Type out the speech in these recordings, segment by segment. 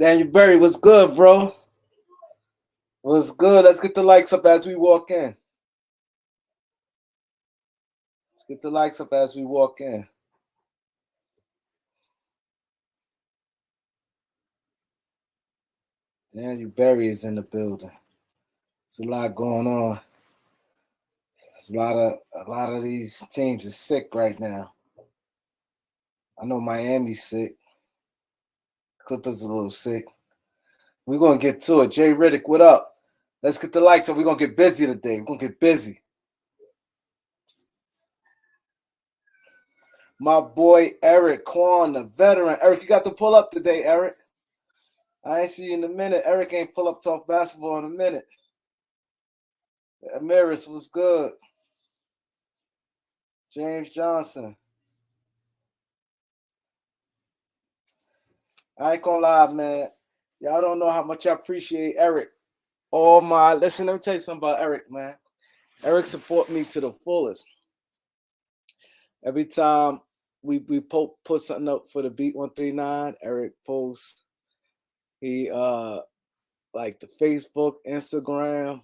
Daniel Berry, what's good, bro? What's good? Let's get the likes up as we walk in. Let's get the likes up as we walk in. Daniel Berry is in the building. It's a lot going on. There's a lot of these teams are sick right now. I know Miami's sick. Clippers a little sick. We're gonna get to it. Jay Riddick, what up? Let's get the likes up. We're gonna get busy today. We're gonna get busy. My boy Eric Quan, the veteran. Eric, you got to pull up today, Eric. I ain't see you in a minute. Eric ain't pull up talk basketball in a minute. Amiris was good. James Johnson. I ain't gonna lie, man. Y'all don't know how much I appreciate Eric. Listen, let me tell you something about Eric, man. Eric support me to the fullest. Every time we put something up for the Beat 139, Eric posts. He like the Facebook, Instagram.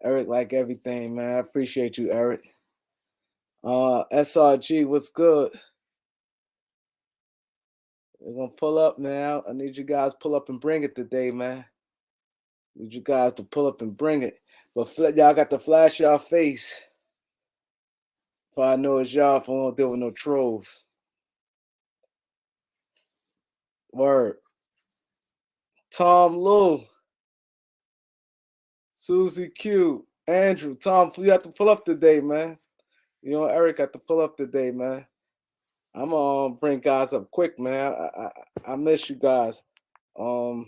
Eric like everything, man. I appreciate you, Eric. SRG, what's good? We're gonna pull up now. I need you guys to pull up and bring it today, man. Need you guys to pull up and bring it. But y'all got to flash y'all face. If I know it's y'all, if I won't deal with no trolls. Word. Tom Lou. Susie Q. Andrew. Tom, you have to pull up today, man. You know, Eric got to pull up today, man. I'm gonna bring guys up quick, man. I miss you guys. Let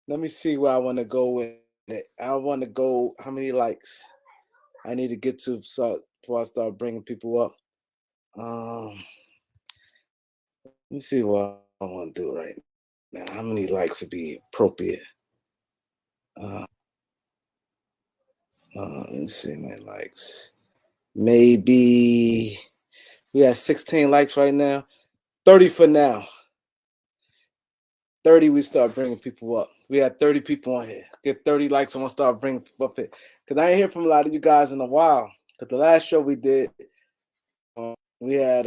me see where I want to go with it. I want to go. How many likes I need to get to before I start bringing people up? Let me see what I want to do right now. How many likes would be appropriate? Let me see my likes. Maybe we have 16 likes right now. 30 for now. 30, we start bringing people up. We had 30 people on here. Get 30 likes, I'm gonna start bringing people up here. Because I ain't hear from a lot of you guys in a while. Because the last show we did, we had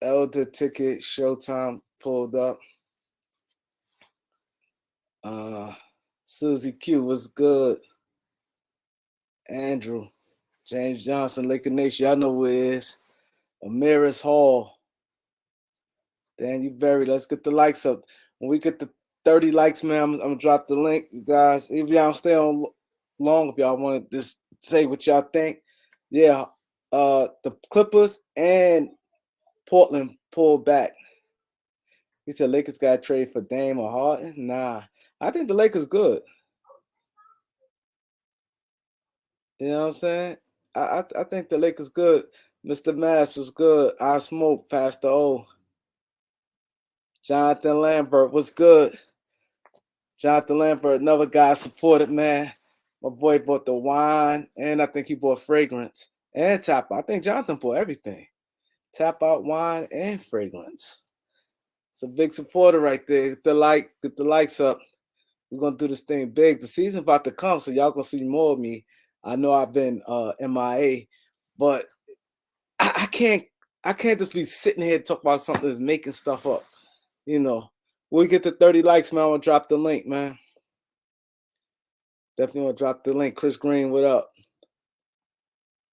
Elder Ticket Showtime pulled up. Susie Q was good. Andrew, James Johnson, Laker Nation, y'all know who it is. Amiris Hall. Daniel Berry, let's get the likes up. When we get the 30 likes, man, I'm gonna drop the link. You guys, if y'all don't stay on long, if y'all want to just say what y'all think. Yeah, the Clippers and Portland pulled back. He said Lakers got to trade for Dame or Harden. Nah, I think the Lakers good. You know what I'm saying? I think the Lakers good. Mr. Mass was good. I smoke Pastor O. Jonathan Lambert was good. Jonathan Lambert, another guy supported, man. My boy bought the wine, and I think he bought fragrance and tap out. I think Jonathan bought everything. Tap out, wine, and fragrance. It's a big supporter right there. Get the likes up. We're gonna do this thing big. The season's about to come, so y'all gonna see more of me. I know I've been MIA, but I can't just be sitting here talking about something that's making stuff up. You know, when we get to 30 likes, man, I'm gonna drop the link, man. Definitely want to drop the link. Chris Green, what up?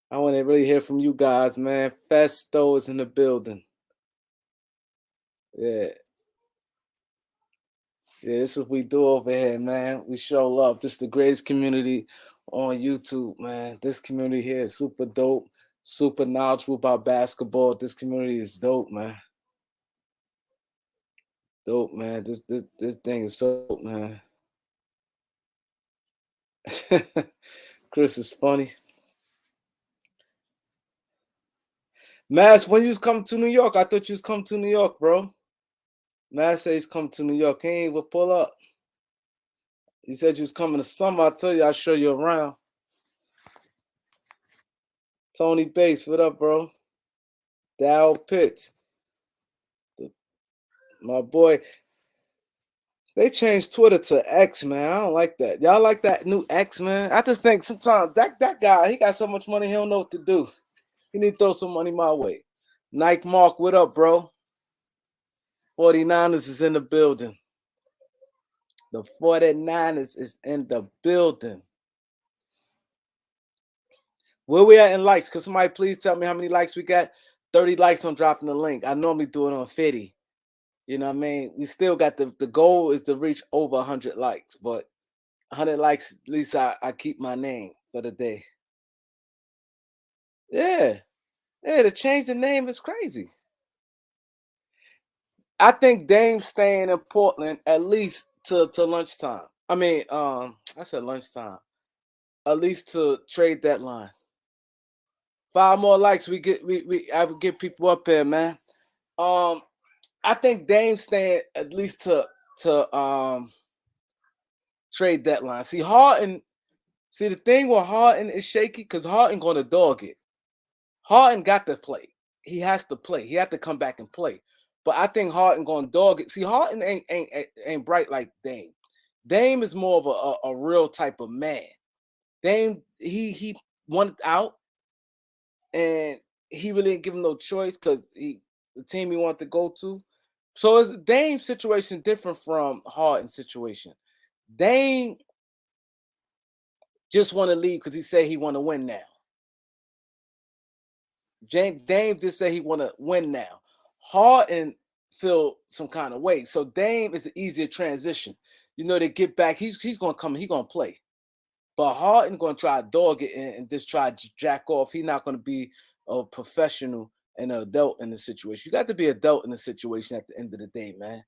I want to really hear from you guys, man. Festo is in the building. Yeah. Yeah, this is what we do over here, man. We show love. This is the greatest community on YouTube, man. This community here is super dope, super knowledgeable about basketball. This community is dope, man. Dope, man. This thing is so dope, man. Chris is funny. Mass, when you was coming to New York, I thought you was coming to New York, bro. Mass says he's coming to New York. He ain't even pull up. He said you was coming to summer. I tell you, I'll show you around. Tony Bates, what up, bro? Dow Pitts. My boy. They changed Twitter to X, man. I don't like that. Y'all like that new X, man? I just think sometimes that guy, he got so much money, he don't know what to do. He need to throw some money my way. Nike Mark, what up, bro? 49ers is in the building. The 49ers is in the building. Where we at in likes? Could somebody please tell me how many likes we got? 30 likes, I'm dropping the link. I normally do it on 50. You know what I mean? We still got the goal is to reach over 100 likes, but 100 likes, at least I keep my name for the day. Yeah. Yeah, to change the name is crazy. I think Dame's staying in Portland at least to lunchtime. I mean, I said lunchtime. At least to trade deadline. 5 more likes, I would get people up here, man. Um, I think Dame's staying at least to trade deadline. See, Harden. See, the thing with Harden is shaky because Harden gonna dog it. Harden got to play. He has to play. He had to come back and play. But I think Harden gonna dog it. See, Harden ain't bright like Dame. Dame is more of a real type of man. Dame, he wanted out, and he really didn't give him no choice because the team he wanted to go to. So it's Dame's situation different from Harden's situation. Dame just want to leave because he said he want to win now. Dame just said he want to win now. Harden feel some kind of way. So Dame is an easier transition. You know, they get back. He's gonna come. He's gonna play. But Harden gonna try to dog it and just try to jack off. He's not gonna be a professional and an adult in the situation. You got to be adult in the situation at the end of the day, man.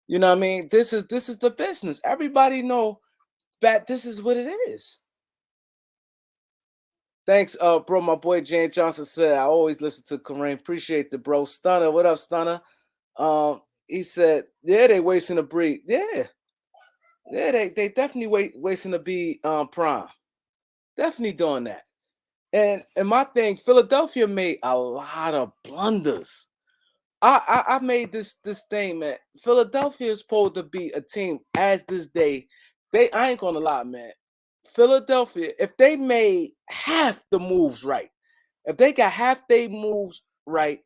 You know what I mean? This is the business. Everybody know that this is what it is. Thanks, bro. My boy Jane Johnson said I always listen to Kareem. Appreciate the bro. Stunner, what up, Stunner? He said, yeah, they wasting a breed. Yeah, yeah, they definitely wasting a B prime. Definitely doing that. And my thing, Philadelphia made a lot of blunders. I made this thing, man. Philadelphia is supposed to be a team as this day. I ain't gonna lie, man. Philadelphia, if they made half the moves right, if they got half their moves right,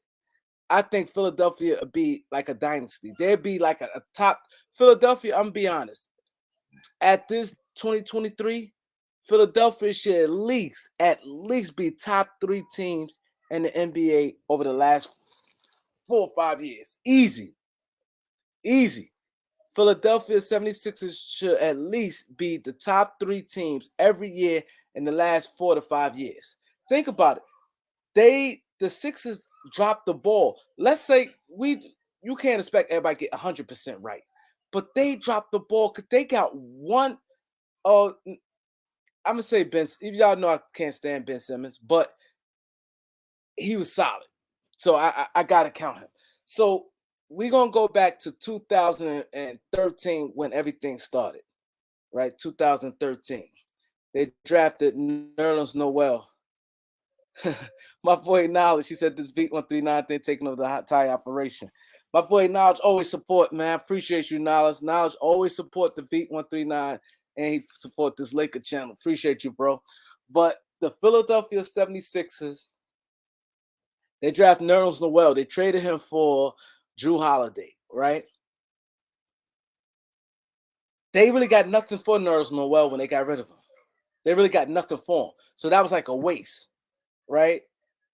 I think Philadelphia would be like a dynasty. They'd be like a top Philadelphia. I'm gonna be honest. At this 2023, Philadelphia should at least be top 3 teams in the NBA over the last 4 or 5 years. Easy. Easy. Philadelphia 76ers should at least be the top 3 teams every year in the last 4 to 5 years. Think about it. The Sixers dropped the ball. Let's say you can't expect everybody to get 100% right, but they dropped the ball because they got one. I'm gonna say Ben. Y'all know I can't stand Ben Simmons, but he was solid. So I gotta count him. So we're gonna go back to 2013 when everything started, right? 2013. They drafted Nerlens Noel. My boy Knowledge, she said this beat 139 thing taking over the hot tie operation. My boy Knowledge always support, man. Appreciate you, Knowledge. Knowledge always support the beat 139 and he support this Laker channel. Appreciate you, bro. But the Philadelphia 76ers, they draft Nerlens Noel. They traded him for Drew Holiday, right? They really got nothing for Nerlens Noel when they got rid of him. They really got nothing for him. So that was like a waste, right?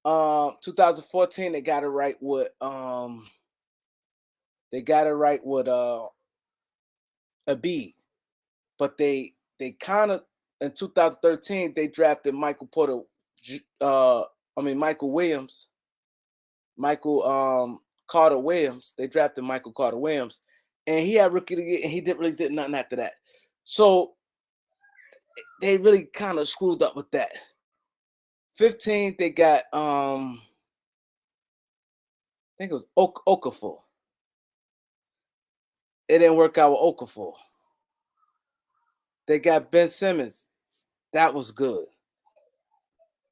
2014, they got it right with Embiid, but they kind of in 2013 they drafted Michael Williams, Carter Williams. They drafted Michael Carter Williams, and he had rookie of the year, and he did nothing after that. So they really kind of screwed up with that. 15, they got I think it was Okafor. It didn't work out with Okafor. They got Ben Simmons. That was good.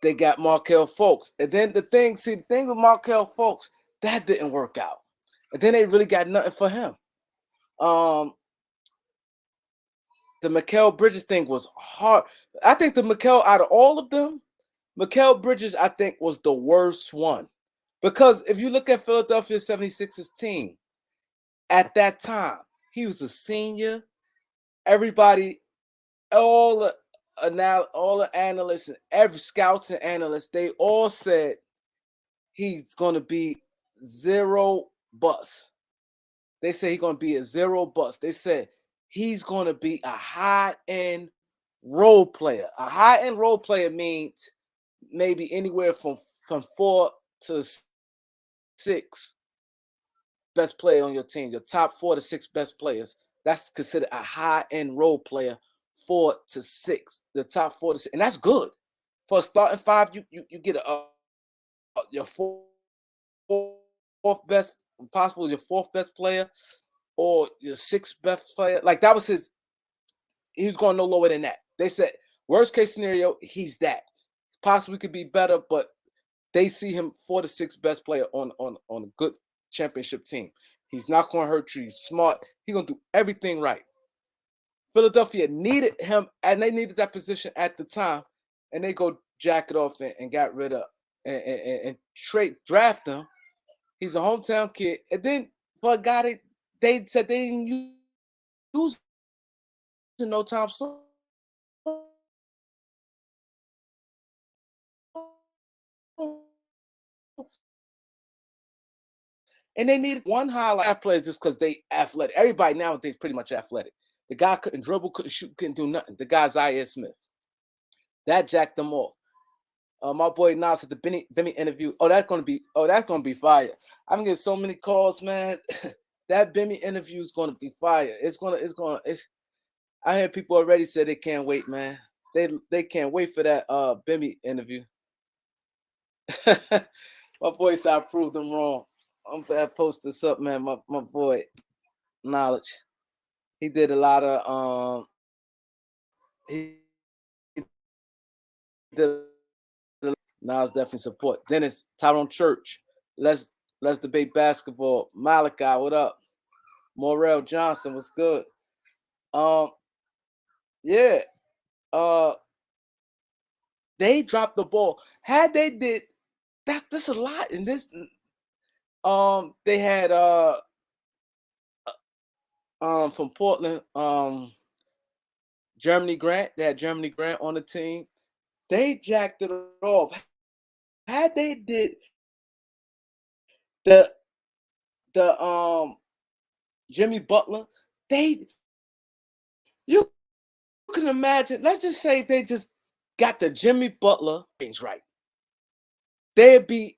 They got Markelle Fultz. And then the thing with Markelle Fultz, that didn't work out. And then they really got nothing for him. the Mikal Bridges thing was hard. I think the Mikal out of all of them, Mikal Bridges, I think, was the worst one. Because if you look at Philadelphia 76ers team at that time, he was a senior. Everybody, all the analysts and every scouts and analysts, they all said he's gonna be zero bust. They say he's gonna be a zero bust. They said he's gonna be a high-end role player. A high-end role player means maybe anywhere from 4 to 6 best player on your team, your top 4 to 6 best players. That's considered a high-end role player. 4 to 6, the top 4 to 6, and that's good for a starting five. You get your fourth best, possible your fourth best player or your sixth best player. Like that was his. He was going no lower than that. They said worst case scenario, he's that. Possibly could be better, but they see him 4 to 6 best player on a good championship team. He's not going to hurt you. He's smart. He's going to do everything right. Philadelphia needed him, and they needed that position at the time, and they go jack it off and got rid of and draft him. He's a hometown kid, and then for a guy they said they didn't use in no time soon. And they needed one highlight players just because they athletic. Everybody nowadays pretty much athletic. The guy couldn't dribble, couldn't shoot, couldn't do nothing. The guy's Zaire Smith. That jacked them off. My boy Nas at the Benny interview. That's gonna be fire. I'm getting so many calls, man. That Benny interview is gonna be fire. I hear people already say they can't wait, man. They can't wait for that Benny interview. My boy said I proved them wrong. I'm gonna post this up, man. My boy Knowledge. He did a lot of he did Nas definitely support. Then it's Tyrone Church. Let's debate basketball. Malachi, what up? Morrell Johnson, what's good? Yeah. They dropped the ball. Had they did that's a lot in this. They had from Portland, Germany Grant. They had Germany Grant on the team. They jacked it off. Had they did the Jimmy Butler, you can imagine. Let's just say they just got the Jimmy Butler things right. They'd be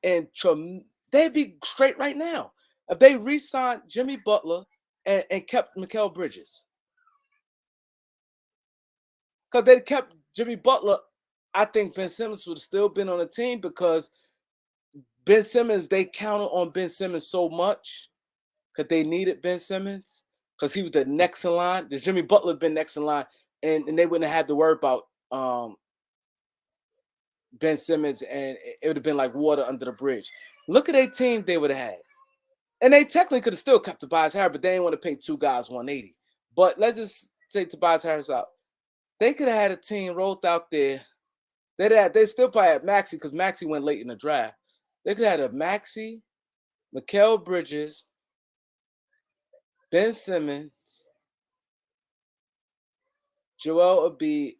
straight right now if they re-signed Jimmy Butler and kept Mikal Bridges. Because they kept Jimmy Butler, I think Ben Simmons would have still been on the team because Ben Simmons, they counted on Ben Simmons so much because they needed Ben Simmons because he was the next in line. The Jimmy Butler had been next in line, and they wouldn't have had to worry about Ben Simmons, and it would have been like water under the bridge. Look at their team they would have had. And they technically could have still kept Tobias Harris, but they didn't want to pay two guys 180. But let's just say Tobias Harris out. They could have had a team rolled out there. They still probably had Maxey because Maxey went late in the draft. They could have had a Maxey, Mikal Bridges, Ben Simmons, Joel Embiid,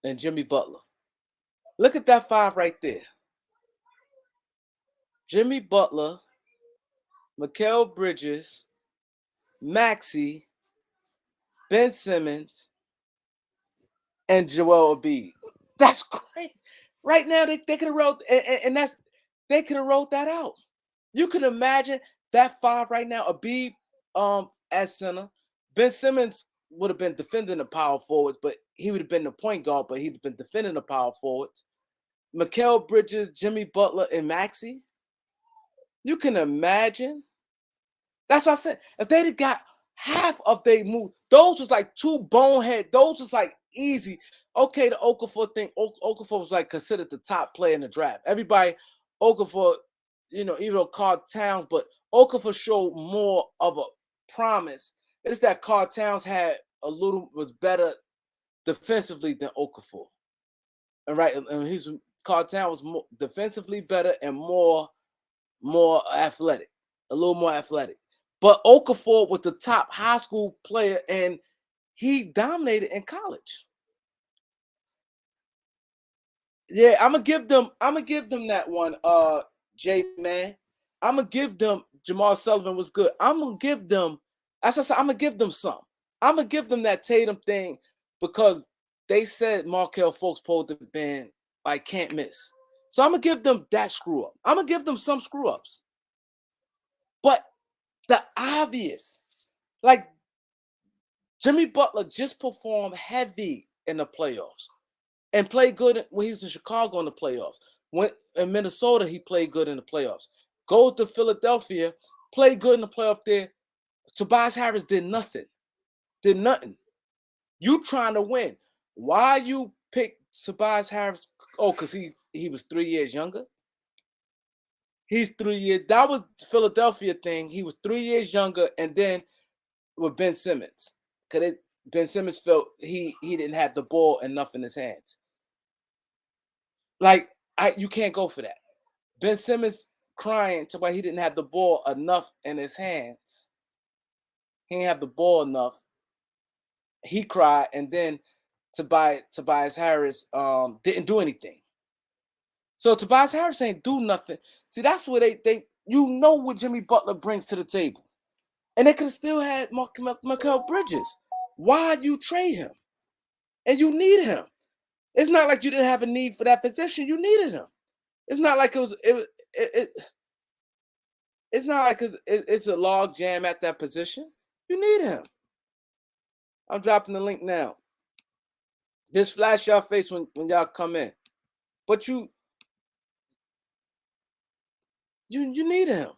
and Jimmy Butler. Look at that five right there. Jimmy Butler, Mikal Bridges, Maxey, Ben Simmons, and Joel Embiid. That's great. Right now, they could have rolled, they could have rolled that out. You can imagine that five right now. Embiid at center. Ben Simmons would have been defending the power forwards, but he would have been the point guard, but he'd have been defending the power forwards. Mikal Bridges, Jimmy Butler, and Maxey. You can imagine. That's what I said. If they'd have got half of their move, those was like two bonehead. Those was like easy. Okay, the Okafor thing. Okafor was like considered the top player in the draft. Everybody, Okafor, even though Carl Towns, but Okafor showed more of a promise It's that Karl Towns was better defensively than Okafor. And right, and Karl Towns was more defensively better and more athletic, a little more athletic. But Okafor was the top high school player, and he dominated in college. Yeah, I'm gonna give them that one. J man, I'm gonna give them Jamal Sullivan was good. I'm gonna give them. As I said, I'm gonna give them some. I'm gonna give them that Tatum thing because they said Markelle Fultz supposed to been like can't miss. So I'm gonna give them that screw up. I'm gonna give them some screw ups. But the obvious, like Jimmy Butler just performed heavy in the playoffs. And played good when he was in Chicago in the playoffs. When in Minnesota, he played good in the playoffs. Goes to Philadelphia, played good in the playoff there. Tobias Harris did nothing. Did nothing. You trying to win. Why you pick Tobias Harris? Oh, because he was 3 years younger? He's 3 years. That was the Philadelphia thing. He was 3 years younger, and then with Ben Simmons. Because Ben Simmons felt he didn't have the ball enough in his hands. Like, you can't go for that. Ben Simmons crying to why he didn't have the ball enough in his hands. He didn't have the ball enough. He cried, and then Tobias Harris didn't do anything. So Tobias Harris ain't do nothing. See, that's what they think. You know what Jimmy Butler brings to the table. And they could have still had Mikal Bridges. Why you trade him? And you need him. It's not like you didn't have a need for that position. You needed him. It's not like it's not like it's a log jam at that position. You need him. I'm dropping the link now. Just flash your face when y'all come in. But you need him.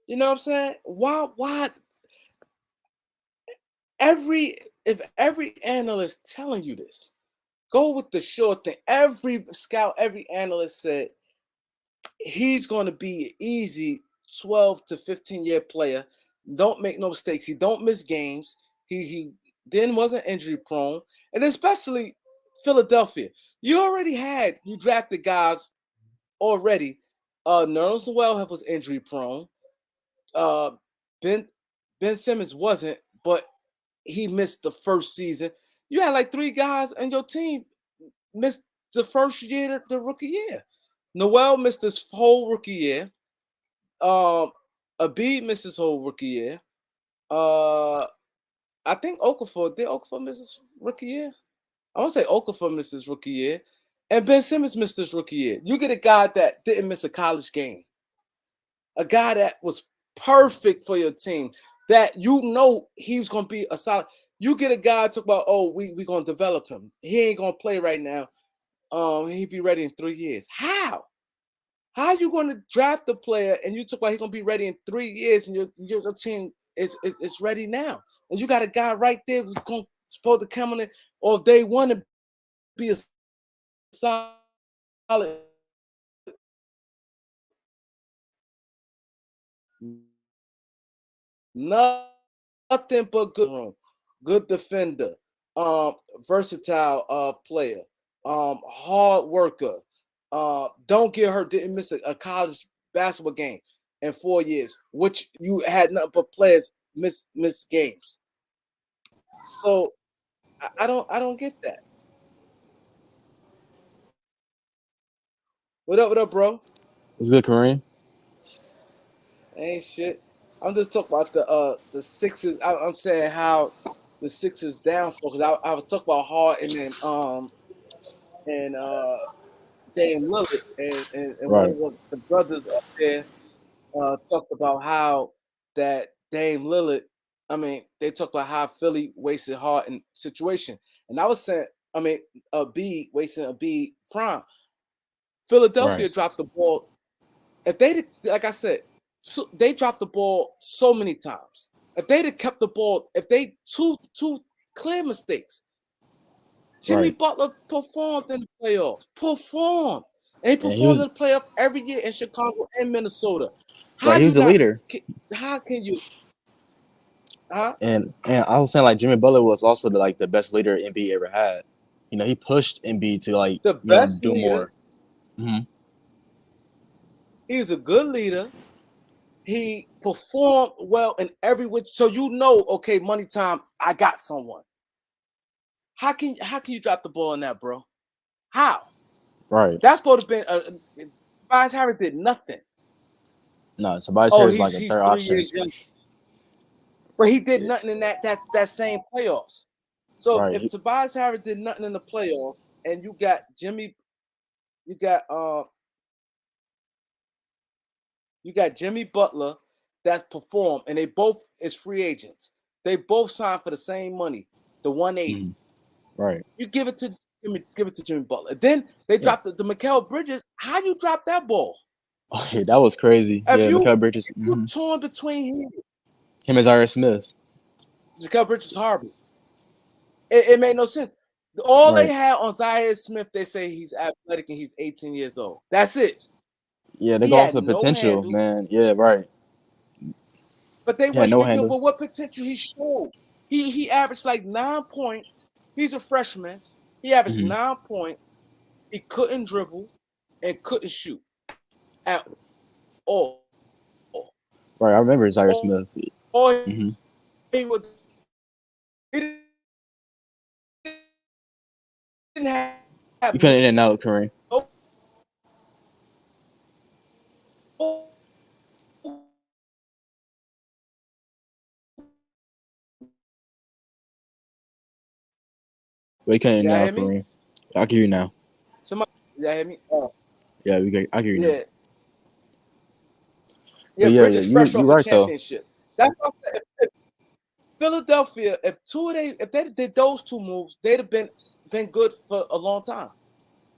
You know what I'm saying? Why if every analyst telling you this, go with the short thing. Every scout, every analyst said he's going to be an easy 12 to 15-year player. Don't make no mistakes. He don't miss games. He then wasn't injury prone. And especially Philadelphia. You drafted guys already. Nerlens Noel was injury prone. Ben Simmons wasn't, but he missed the first season. You had like 3 guys on your team missed the first year, the rookie year. Noel missed his whole rookie year. Embiid missed his whole rookie year. I think Okafor miss his rookie year? I want to say Okafor missed his rookie year. And Ben Simmons missed his rookie year. You get a guy that didn't miss a college game. A guy that was perfect for your team. That you know he was going to be a solid. You get a guy talk about, we're going to develop him. He ain't going to play right now. He'll be ready in 3 years. How? How are you going to draft a player and you talk about he's going to be ready in 3 years and your team is ready now? And you got a guy right there who's supposed to come on it, or if they want to be a solid nothing but good defender, versatile player, hard worker, don't get hurt, didn't miss a college basketball game in 4 years, which you had nothing but players miss games. So I don't get that. What up, bro? It's good, Kareem. Ain't shit. I'm just talking about the Sixers. I'm saying how the Sixers downfall, because I was talking about Harden and Dame Lillard, and one Right. of the brothers up there talked about how that Dame Lillard. I mean, they talked about how Philly wasted Harden situation, and I was saying, I mean, wasting a B prime. Philadelphia Right. dropped the ball. If they, like I said, so they dropped the ball so many times. If they'd have kept the ball, if they two clear mistakes, Jimmy Right. Butler performed in the playoffs. Performed. And he And he performs was in the playoff every year in Chicago and Minnesota. How right. He you was a not? leader. How can you? Huh? And I was saying like Jimmy Butler was also the best leader NBA ever had. You know, he pushed Embiid to The best do leader. more. Hmm. He's a good leader. He performed well in every which. So okay, money time. I got someone. How can you drop the ball in that, bro? How? Right. That's supposed to have been. Tobias Harris did nothing. No, Tobias Oh, Harris is like he's a he's third 3 years option. young, but he did Yeah. nothing in that same playoffs. So Right. if Tobias Harris did nothing in the playoffs, and you got uh, you got Jimmy Butler that's performed, and they both is free agents. They both signed for the same money, the 180. Mhm. Right. You give it to Jimmy Butler. Then they Yeah. dropped the Mikal Bridges. How you drop that ball? Oh, yeah, that was crazy. If Yeah, you Mikal Bridges. if you torn between Him as Zaire Smith. Mikal Bridges was horrible. It made no sense. All they Right. had on Zaire Smith, they say he's athletic and he's 18 years old. That's it. Yeah, they He go off had the no potential, handle, man. Yeah, right. but they Yeah, wish no they knew. handle. But what potential he showed? He averaged like 9 points. He's a freshman. He averaged Hmm. 9 points. He couldn't dribble and couldn't shoot at all. Right. I remember Zaire All Smith. he Hmm. was he didn't have You couldn't in and out, Kareem. no But you couldn't in and y'all out, hear me? Kareem. I can hear you now. Somebody y'all hear me? Oh Yeah, I can hear you now. yeah. But Yeah, yeah, yeah, Bridges fresh you off a right though. championship. That's what I said. If Philadelphia, if they did those two moves, they'd have been good for a long time.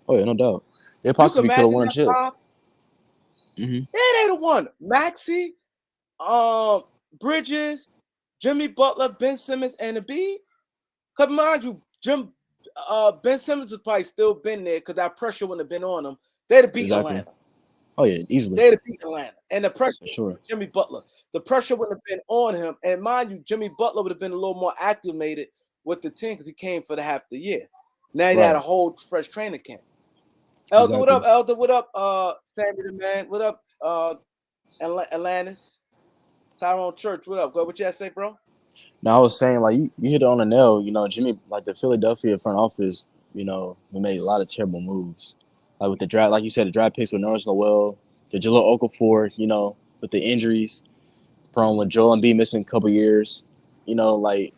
Oh yeah, no doubt. They You can possibly could have imagine won a that chip. five. Hmm. Yeah, they'd have won. Maxi, Bridges, Jimmy Butler, Ben Simmons, and Embiid. Cause mind you, Ben Simmons has probably still been there because that pressure wouldn't have been on them. They'd have beat Exactly. Atlanta. Oh yeah, easily They'd have beat Atlanta. And the pressure for sure. Jimmy Butler. The pressure wouldn't have been on him. And mind you, Jimmy Butler would have been a little more acclimated with the team because he came for the half the year. Now he had a Right. whole fresh training camp. Elder, what up? Exactly. Elder, what up? Sammy the man, what up? Atlantis, Tyrone Church, what up? Go, what you had to say, bro? Now I was saying like you hit it on the nail. You know, Jimmy, like the Philadelphia front office. You know, we made a lot of terrible moves. Like with the draft, like you said, the draft picks with Norris Noel, the Jaleel Okafor. You know, with the injuries, prone with Joel Embiid missing a couple years. You know, like,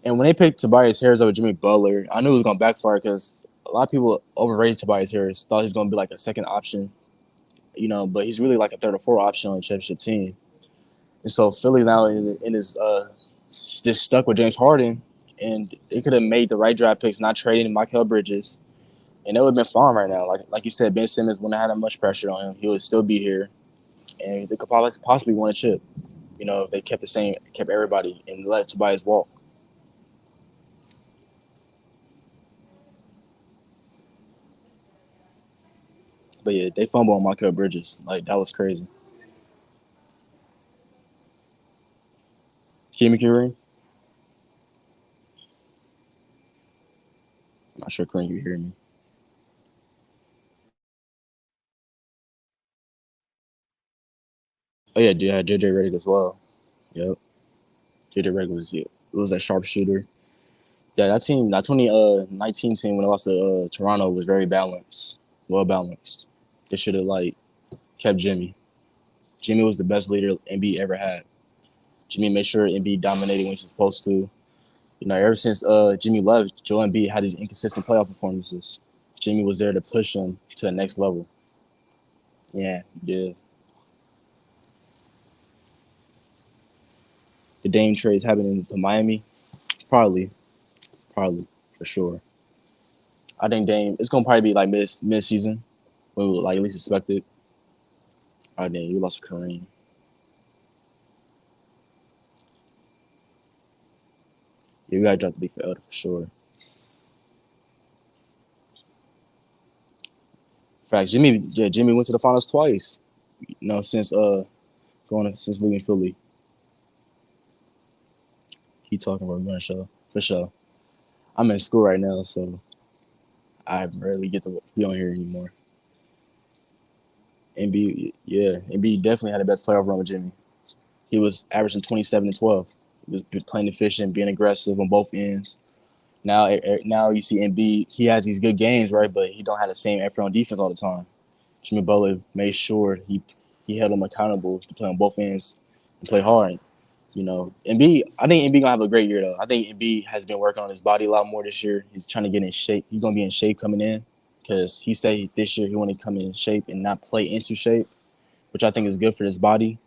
and when they picked Tobias Harris over Jimmy Butler, I knew it was gonna backfire because a lot of people overrated Tobias Harris. Thought he was gonna be like a second option. You know, but he's really like a third or fourth option on the championship team. And so Philly now in his just stuck with James Harden, and they could have made the right draft picks, not trading Mikal Bridges, and it would have been fine right now. Like you said, Ben Simmons wouldn't have had that much pressure on him. He would still be here, and they could possibly win a chip. You know, if they kept everybody, and let Tobias walk. But yeah, they fumbled on Mikal Bridges. Like that was crazy. Kimmy Kareem? I'm not sure Kareem you hear me. Oh yeah, yeah, JJ Redick as well. Yep, JJ Redick was it was a sharpshooter. Yeah, that team, that 2019 team when they lost to Toronto was very balanced, well balanced. They should have like kept Jimmy. Jimmy was the best leader NB ever had. Jimmy made sure NB dominated when he's supposed to. You know, ever since Jimmy left, Joel Embiid had these inconsistent playoff performances. Jimmy was there to push him to the next level. Yeah, he did. The Dame trades happening to Miami, probably, probably for sure. I think Dame. It's gonna probably be like mid season when we like at least expect it. Oh dang, you lost Kareem. Yeah, we gotta drop the beat for Elder for sure. In fact, Jimmy went to the finals twice. You know, since leaving Philly. Keep talking, bro. We're gonna show for sure. I'm in school right now, so I rarely get to be on here anymore. MB, yeah, MB definitely had the best playoff run with Jimmy. He was averaging 27 and 12. He was playing efficient, being aggressive on both ends. Now you see MB. He has these good games, right? But he don't have the same effort on defense all the time. Jimmy Butler made sure he held him accountable to play on both ends and play hard. You know, Embiid. I think Embiid gonna have a great year though. I think Embiid has been working on his body a lot more this year. He's trying to get in shape. He's gonna be in shape coming in because he said this year he want to come in shape and not play into shape, which I think is good for his body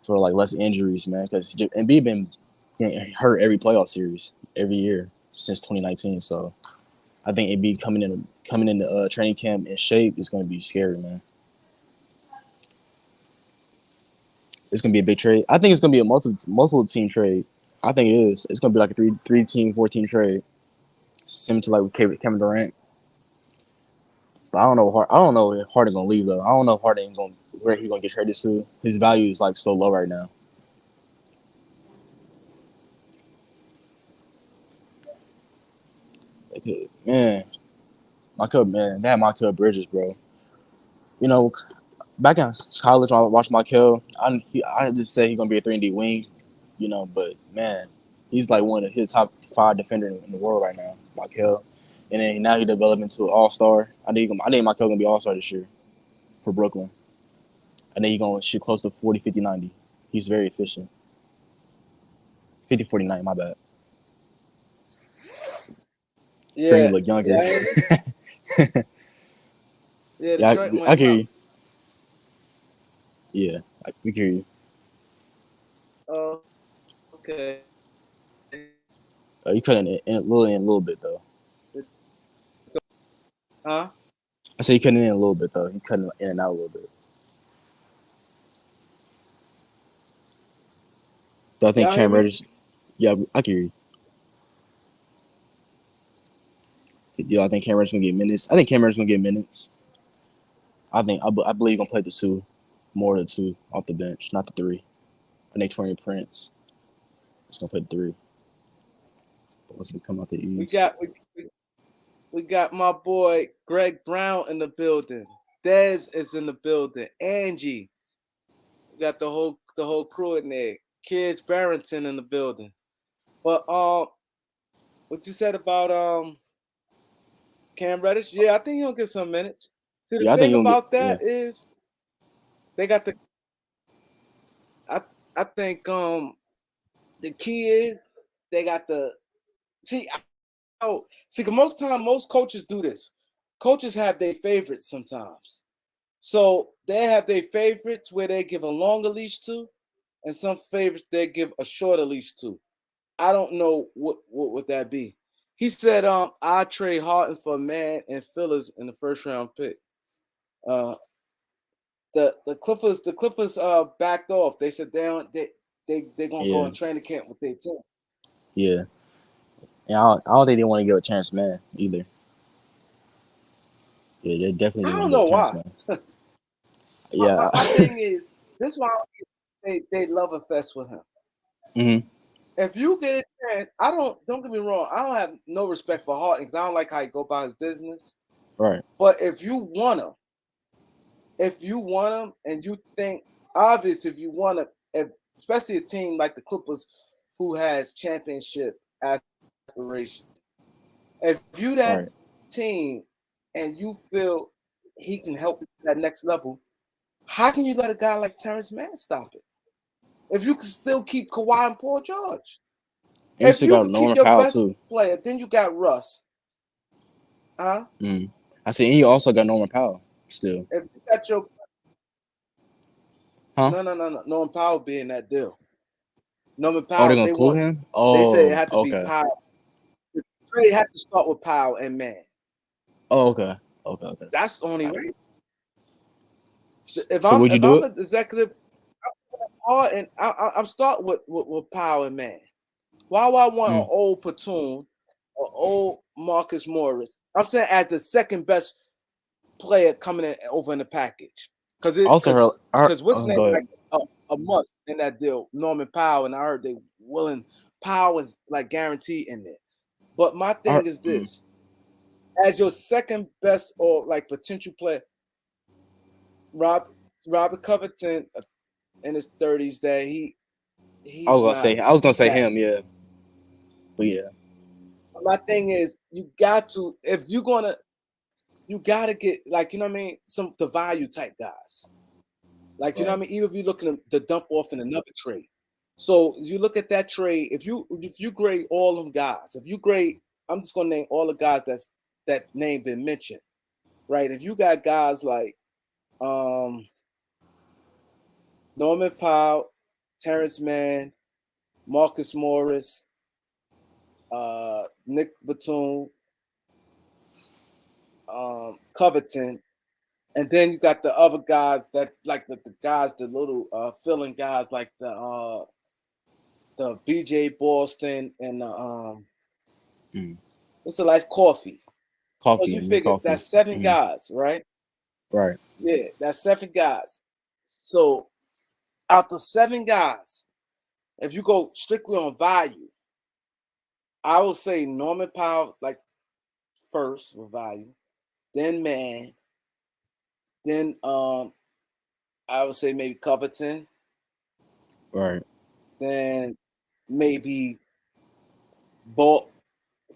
for like less injuries, man. Because Embiid been getting hurt every playoff series every year since 2019. So I think Embiid coming in the training camp in shape is gonna be scary, man. It's gonna be a big trade. I think it's gonna be a multiple team trade. I think it is. It's gonna be like a three team, 4 team trade, similar to like with Kevin Durant. But I don't know if Harden gonna leave though. I don't know if Harden gonna where he gonna get traded to. His value is like so low right now. Like, man, they had Michael Bridges, bro. You know, back in college when I watched Michael, I just say he's gonna be a 3-and-D wing. You know, but man, he's like one of his top 5 defenders in the world right now, Michael. And then now he developed into an all-star. I think Michael gonna be all-star this year for Brooklyn. I think he's gonna shoot close to 40, 50, 90. He's very efficient. 50, 40, 90, my bad. Bring you Yeah, look younger. yeah, yeah. The Yeah, joint I went can hear out. you. Yeah, we can hear you. Oh, okay. You cut in a little bit though. Huh? I say you cutting in a little bit though. You cutting in and out a little bit. Do I think Y'all hear Cam me? Reddish? Yeah, I can hear you. Do I think Cam Reddish gonna get minutes? I think Cam Reddish gonna get minutes. I believe he's gonna play the two, more of the two off the bench, not the three. I think Torian Prince is gonna play the three. But what's gonna come out the We East? got we, we got my boy Greg Brown in the building. Dez is in the building. Angie. We got the whole crew in there. Kids Barrington in the building. But what you said about Cam Reddish? Yeah, I think he'll get some minutes. See, the Yeah, I think thing he's gonna get. about Yeah, that is they got the. I I think the key is they got the see. Oh, see, 'cause most time most coaches do this. Coaches have their favorites sometimes. So they have their favorites where they give a longer leash to, and some favorites they give a shorter leash to. I don't know what would that be. He said, I trade Harden for a man and fillers in the first round pick. Uh, the Clippers backed off. They said they're gonna go yeah, in training camp with their team. yeah. And I don't think they want to give a chance, man, either. Yeah, they definitely I didn't want don't to give a know chance, why. man. My, Yeah. my, my thing is this why they love and fest with him. hmm If you get a chance, don't get me wrong, I don't have no respect for Harden because I don't like how he go about his business. Right. But if you want him and you think obvious if you want to, especially a team like the Clippers who has championship aspiration. If you that Right. team and you feel he can help you to that next level, how can you let a guy like Terrence Mann stop it? If you can still keep Kawhi and Paul George, And you if still you got could keep Norman your Powell best too. player, then you got Russ, huh? Mm. I see. And you also got Norman Powell still, If you got your huh? no, Norman Powell being that deal. Norman Oh, they're Powell, gonna they include want. him. They said it Oh, had to be okay. Powell. The trade had to start with Powell and Mann. Oh, okay. Okay. Okay. That's the only way. If So I'm would you if do I'm it? an executive, and I'm starting with Powell and Mann. Why would I want an Mm. old platoon, an old Marcus Morris? I'm saying as the second best player coming in over in the package. Because I it also heard. because what's Oh, name go ahead. like a must in that deal, Norman Powell, and I heard they willing Powell is like guaranteed in there. But my I, thing is this: as your second best or like potential player, Robert Covington in his 30s, that he's not I was gonna say that. him, yeah. But yeah. My thing is, you got to, if you're gonna, you gotta get, like, you know what I mean, some the value type guys. Like, you know Right. what I mean? Even if you look at the dump off in another trade. So you look at that trade, if you grade all them guys, if you grade, I'm just gonna name all the guys that name been mentioned, right? If you got guys like Norman Powell, Terrence Mann, Marcus Morris, Nick Batum, Covington, and then you got the other guys that like the guys, the little filling guys like the BJ Boston and it's a nice coffee. So Coffee you and your figure that's coffees. 7 guys, right? Right. Yeah, that's 7 guys. So out the 7 guys, if you go strictly on value, I would say Norman Powell like first with value, then Man, then I would say maybe Covington, Right. then maybe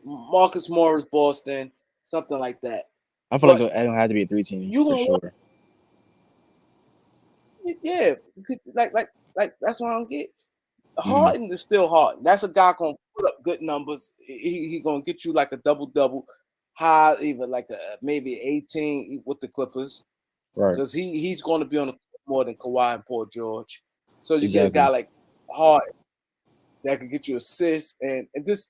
Marcus Morris, Boston, something like that. I feel like But it don't have to be a 3 team you for gonna want, sure. yeah, like that's what I don't get. Mm-hmm. Harden is still Harden. That's a guy gonna put up good numbers. He gonna get you like a double, high, even like a maybe 18 with the Clippers, Right. because he's going to be on the court more than Kawhi and Paul George. So you get a guy Exactly. like Harden that can get you assists and this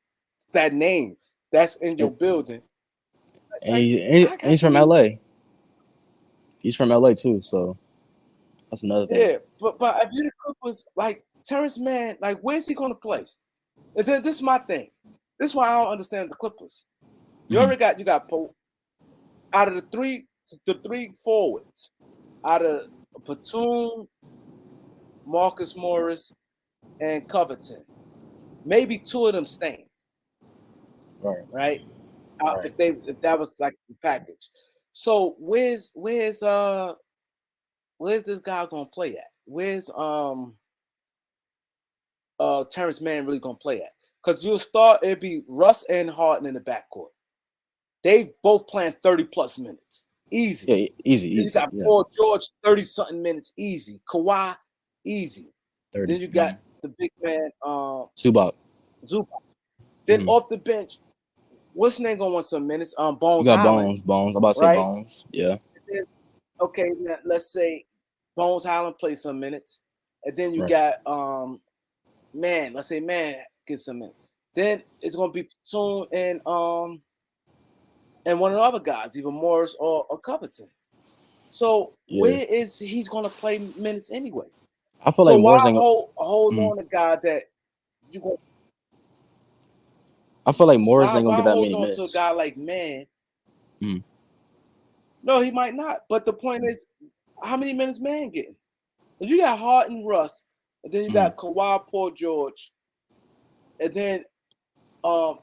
that name that's in your And, building. and, Like I he's got from teams. LA. He's from LA too, so that's another thing. Yeah, but if you the Clippers, like Terrence Mann, like where's he gonna play? And then this is my thing. This is why I don't understand the Clippers. You Mm-hmm. already got Pope out of the three forwards, out of Batum, Marcus Morris, and Covington. Maybe 2 of them staying, Right. right? Right. If that was like the package. So where's this guy gonna play at? Where's Terrence Mann really gonna play at? Because you'll start, it'd be Russ and Harden in the backcourt. They both playing 30 plus minutes. Easy. Yeah. Easy. Then you Easy. got Yeah. Paul George, 30 something minutes, easy. Kawhi, easy. 30. Then you Mm-hmm. got the big man, Zubac. Zubac. Then Mm-hmm. off the bench, what's his name gonna want some minutes? You Bones got Highland, Bones. Bones. I'm about to say right? Bones. Yeah. And then, okay, let's say Bones Highland plays some minutes. And then you Right. got Man, let's say Man gets some minutes. Then it's gonna be Platoon and one of the other guys, either Morris or Covington. So Yeah. where is he's gonna play minutes anyway? I feel So like why Morris ain't. hold Mm, on to guy that you going I feel like Morris ain't gonna why get that hold many on to a minutes. guy like Man? Mm, No, he might not. But the point is, how many minutes Man getting? If you got Harden, Russ, and then you mm, got Kawhi, Paul George, and then um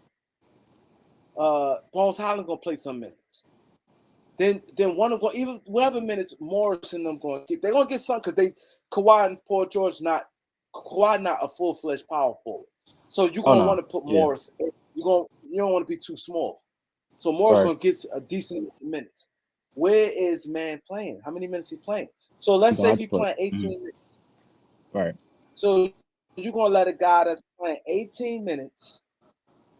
Bones Highland gonna play some minutes. Then one of even whatever minutes Morris and them gonna get, they're gonna get some because they Kawhi and Paul George not a full fledged power forward. So you're oh gonna no. want to put Yeah. Morris. You don't want to be too small. So Morris Right. gonna get a decent minutes. Where is Man playing? How many minutes he playing? So He let's gonna say have if to he play. playing 18 Mm, minutes. right. So you're gonna let a guy that's playing 18 minutes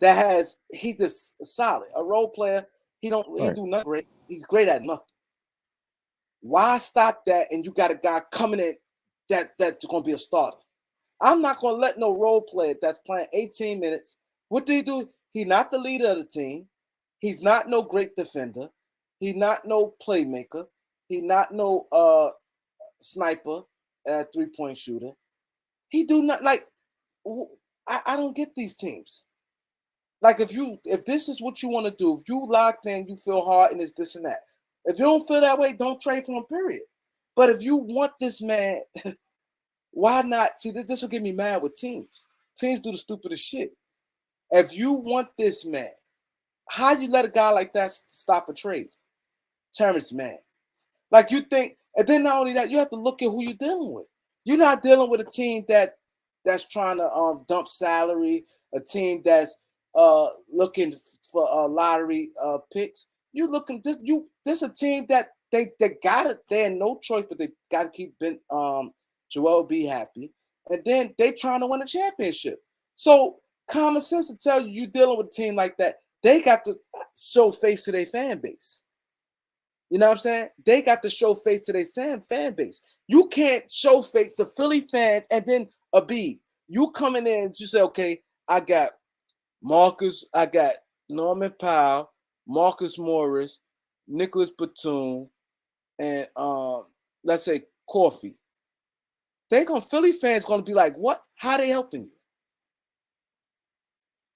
that has he just solid, a role player. He Right. do nothing great. He's great at nothing. Why stop that? And you got a guy coming in that's gonna be a starter. I'm not gonna let no role player that's playing 18 minutes. What do he do? He's not the leader of the team. He's not no great defender. He's not no playmaker. He's not no sniper, 3-point shooter. He do not like. I don't get these teams. Like if this is what you want to do, if you locked in, you feel hard and it's this and that. If you don't feel that way, don't trade for him, period. But if you want this man, why not? See, this will get me mad with teams. Teams do the stupidest shit. If you want this man, how you let a guy like that stop a trade? Terrence Mann. Like you think, and then not only that, you have to look at who you're dealing with. You're not dealing with a team that's trying to dump salary, a team that's looking for lottery picks. You looking this a team that they got it. They had no choice, but they got to keep Joel B happy, and then they trying to win a championship. So common sense to tell you dealing with a team like that. They got to show face to their fan base. You know what I'm saying? They got to show face to their fan base. You can't show face to Philly fans and then a B. You coming in and you say, okay, I got Marcus, I got Norman Powell, Marcus Morris, Nicholas Batum, and let's say Coffee. Philly fans gonna be like, what? How they helping you?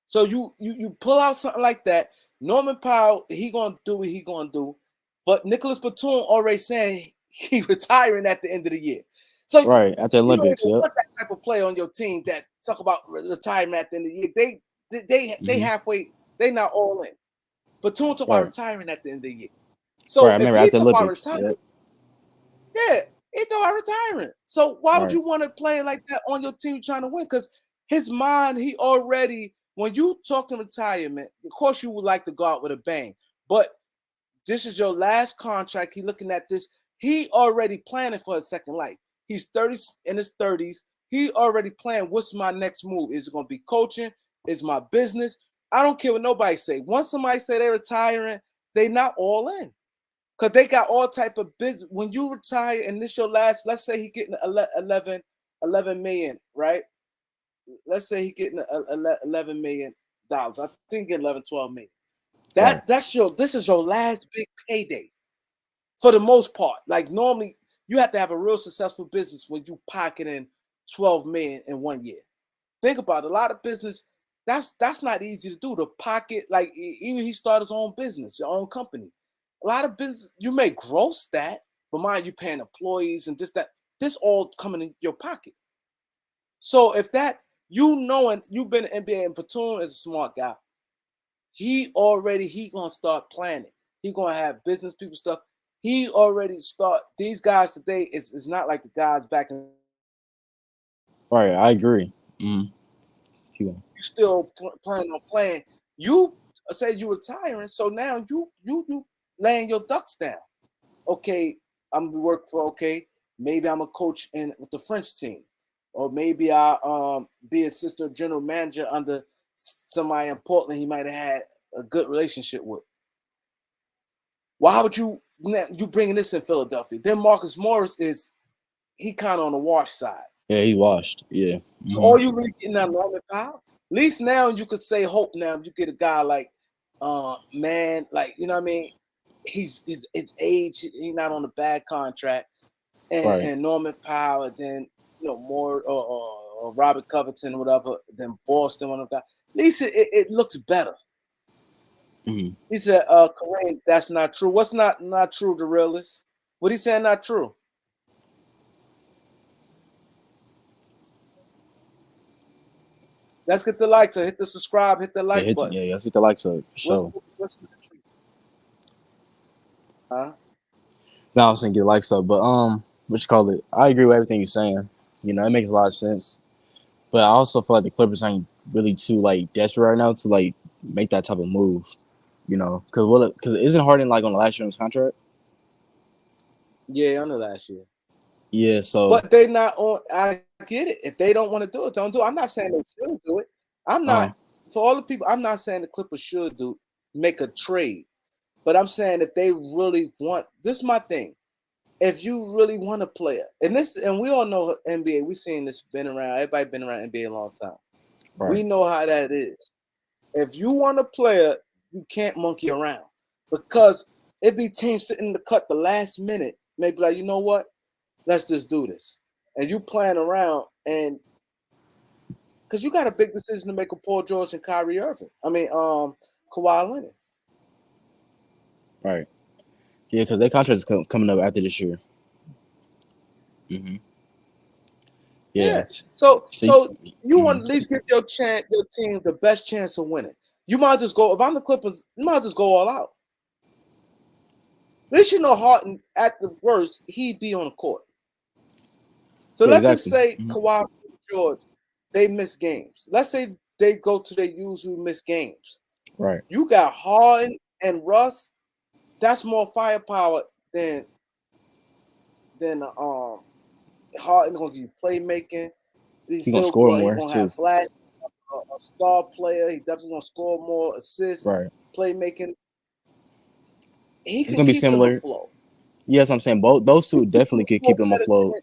So you pull out something like that. Norman Powell, he gonna do what he gonna do. But Nicholas Batum already saying he's retiring at the end of the year. So right at the Olympics, you don't want that type of player on your team that talk about retirement at the end of the year. They halfway, they not all in. Batum talk about retiring at the end of the year. So I remember at the Olympics. Yeah, he talk about retiring. So why would you want to play like that on your team trying to win? Because his mind, he already, when you talking retirement, of course you would like to go out with a bang, but this is your last contract. He looking at this. He already planning for a second life. He's 30 in his 30s. He already planned what's my next move. Is it going to be coaching? Is my business? I don't care what nobody say. Once somebody say they're retiring, they not all in. Because they got all type of business. When you retire and this your last, let's say he getting 11 million, right? Let's say he getting $11 million. I think 11, 12 million. This is your last big payday for the most part. Like normally you have to have a real successful business when you pocketing 12 million in 1 year. Think about it. A lot of business, that's not easy to do. To pocket, like even he started his own business, your own company. A lot of business, you may gross that, but mind you paying employees and this all coming in your pocket. So if that, knowing you've been in NBA and Platoon is a smart guy, he gonna start planning. He gonna have business people stuff. He already start. These guys today is not like the guys back in. Right, I agree. You still planning on playing. You said you retiring, so now you laying your ducks down. Okay, I'm gonna work for. Okay, maybe I'm a coach with the French team, or maybe I be assistant general manager under somebody in Portland he might have had a good relationship with. Why would you bringing this in Philadelphia? Then Marcus Morris he kind of on the wash side. Yeah, he washed. Yeah. So all you really getting out Norman Powell? At least now you could say hope now you get a guy like man, like you know what I mean? His age, he's not on a bad contract. And Norman Powell, and then more or Robert Covington or whatever, then Boston, one of the guys. At least it looks better. He said, Kareem, that's not true. What's not true, the realist? What he saying not true? Let's get the likes. Hit the subscribe, hit the like button. Yeah, let's hit the likes up for sure. What's the truth? Huh? No, I was saying get likes up, but what you call it? I agree with everything you're saying. You know, it makes a lot of sense. But I also feel like the Clippers ain't really too like desperate right now to like make that type of move. You know, because isn't Harden like on the last year of his contract? Yeah, on the last year. Yeah, so but they not on. I get it. If they don't want to do it, don't do it. I'm not saying they should do it. I'm not for all the people. I'm not saying the Clippers should make a trade, but I'm saying if they really want. This is my thing. If you really want a player, and we all know NBA. We seen this been around. Everybody been around NBA a long time. We know how that is. If you want a player, you can't monkey around because it be teams sitting in the cut the last minute. Maybe like, you know what? Let's just do this. And you playing around, and because you got a big decision to make with Paul George and Kyrie Irving. I mean, Kawhi Leonard. Right. Yeah, because their contract is coming up after this year. Yeah. Yeah. So So, so you want mhm. to at least give your team the best chance of winning. You might just go if I'm the Clippers. You might just go all out. At least you know Harden at the worst he'd be on the court. So Yeah, let's just exactly. say Mhm. Kawhi and George, they miss games. Let's say they go to their usual miss games. Right. You got Harden and Russ. That's more firepower than Harden gonna give you playmaking. He gonna score He more gonna too. have flash, a star player. He definitely gonna score more assists, Right. playmaking. He It's can gonna be keep them similar. afloat. Yes, I'm saying both those two definitely could keep them afloat.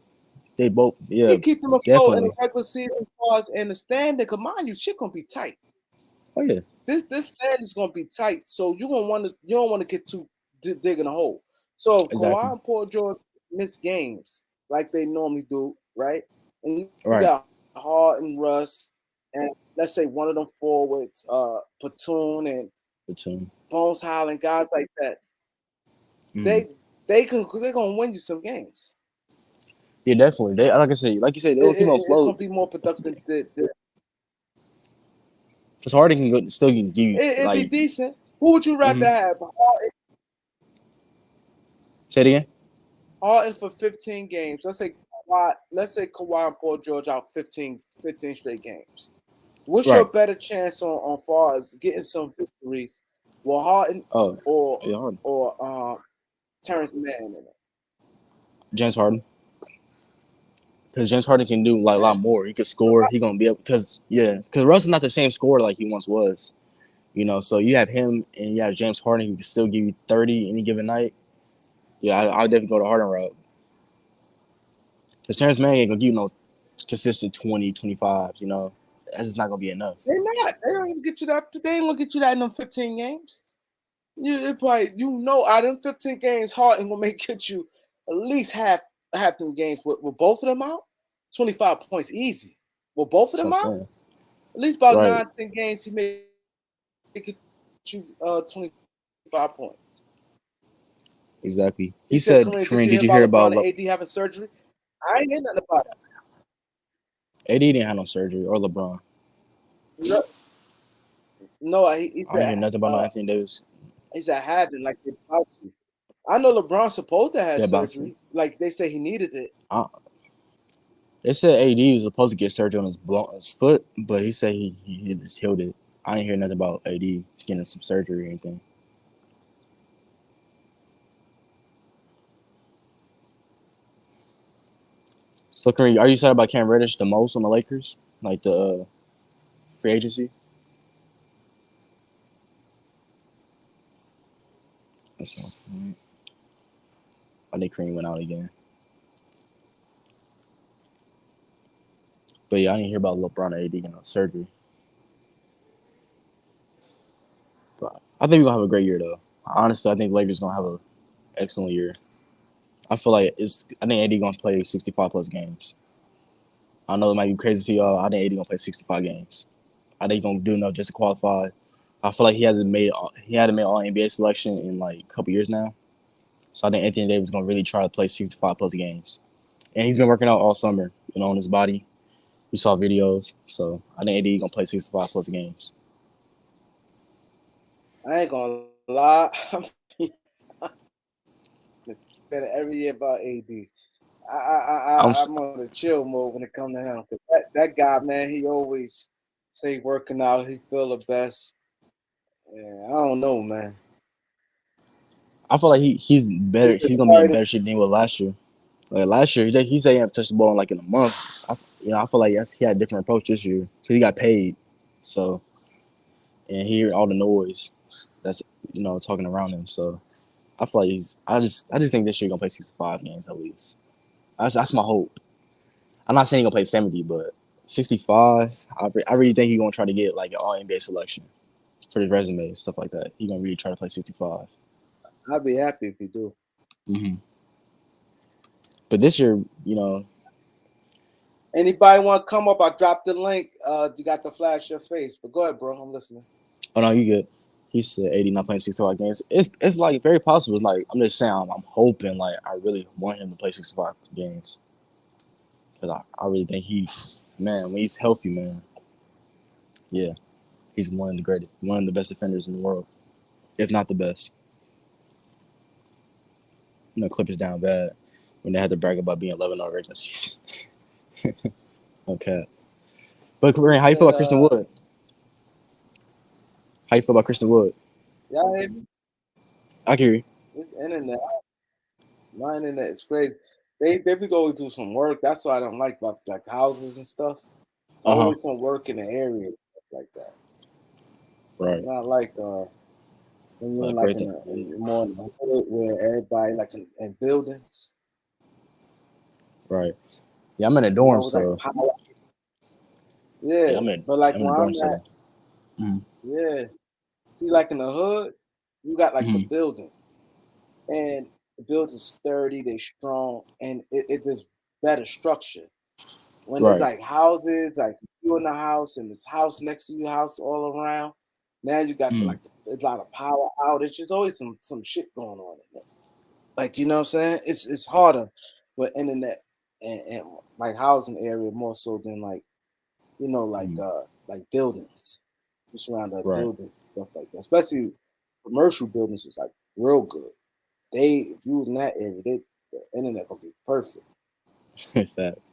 They both, yeah, He keep them afloat in the definitely. regular season cause and the standing. Cause mind you, shit gonna be tight. Oh yeah, This stand is gonna be tight. So you don't want to get too dig in a hole. So if exactly. Kawhi and Paul George miss games like they normally do, right? And you Right. got Hart and Russ, and let's say one of them forwards, Platoon and Between. Bones Highland, guys like that, Mm. they they're gonna win you some games. Yeah, definitely. They like I said, like you said, they will keep them It's afloat. gonna be more productive. Because Harden can go, still can give you It'd be like. decent. Who would you rather Mm-hmm. have? Say it again. Harden for 15 games. Let's say Kawhi and Paul George out 15 straight games. What's your Right. better chance on far as getting some victories? Well, Harden Oh, or yeah, Harden. Terrence Mann in it? James Harden. Because James Harden can do like a lot Yeah. more. He could score. He gonna be able because yeah. Because Russ is not the same scorer like he once was. You know, so you have him and you have James Harden who can still give you 30 any given night. Yeah, I'll definitely go the Harden route. Because Terrence Mann ain't gonna give you no consistent 20, 25s, you know. That's just not gonna be enough. They're not. They don't even get you that. They ain't gonna get you that in them 15 games. Out of them 15 games, Harden gonna get you at least half them games with both of them out. 25 points easy. With both of That's what them I'm out, saying. at least about Right. 9, 10 games, he may get you 25 points. Exactly. He He said, said, Kareem, did Kareem, you hear did you hear about about LeBron and AD having surgery? I ain't hear nothing about AD didn't have no surgery or LeBron? it. No, he I ain't said hear nothing about no Anthony Davis. he's at having like they about to. I know LeBron's supposed to have Yeah, about to. surgery. Like they say he needed it. They said AD was supposed to get surgery on his foot, but he said he just healed it. I didn't hear nothing about AD getting some surgery or anything. So, Kareem, are you excited about Cam Reddish the most on the Lakers? Like the free agency? That's not. I think Kareem went out again. But yeah, I didn't hear about LeBron and AD getting surgery. But I think we're gonna have a great year though. Honestly, I think Lakers gonna have an excellent year. I feel like I think AD gonna play 65 plus games. I know it might be crazy to y'all. I think AD gonna play 65 games. I think he's gonna do enough just to qualify. I feel like he hadn't made all NBA selection in like a couple years now. So I think Anthony Davis is gonna really try to play 65 plus games. And he's been working out all summer, you know, on his body. We saw videos. So I think AD gonna play 65 plus games. I ain't gonna lie. Better every year about AD. I'm I'm on the chill mode when it comes to him. That guy, man, he always say working out, he feel the best. Yeah, I don't know, man. I feel like he's better. It's He's gonna be in sorry to better shape than he was last year. Like last year, he said he hadn't touched the ball in like in a month. I feel like he had a different approach this year because he got paid. So and he hear all the noise that's talking around him. So I feel like I just think this year he's gonna play 65 games at least. That's my hope. I'm not saying he's gonna play 70, but 65. I really think he's gonna try to get like an All NBA selection for his resume and stuff like that. He's gonna really try to play 65. I'd be happy if you do. Mm-hmm. But this year, Anybody want to come up? I dropped the link. You got to flash your face. But go ahead, bro. I'm listening. oh no, you good. He said 80 not playing 65 games. It's like very possible. Like I'm just saying, I'm hoping like I really want him to play 65 games. because I really think man, when he's healthy, man, yeah, he's one of the best defenders in the world, if not the best. Clippers down bad when they had to brag about being 11-0 regular season. Okay, but Kareem, how you feel said, about Christian Wood? How you feel about Christian Wood? y'all hear me? I can hear you. This internet, my internet is crazy. They be going do some work. That's what I don't like about like houses and stuff. It's Uh-huh. always some work in the area like that. Right. Not like when you're in like Great thing. more in the hood where everybody like in buildings. Right. Yeah, I'm in a You dorm, know, it's like so power. yeah, Yeah, but like I'm in a where dorm, I'm at, so mm-hmm. yeah. See, like in the hood, you got like the Mm-hmm. buildings, and the buildings sturdy, they strong, and it is better structure. When there's Right. like houses, like you in the house and this house next to you, house all around. Now you got Mm-hmm. like a lot of power outage. There's always some shit going on in there. Like you know what I'm saying? It's harder with internet and like housing area more so than like Mm-hmm. like buildings, just around the Right. buildings and stuff like that. Especially commercial buildings is like real good. If you was in that area, the internet gonna be perfect. Facts.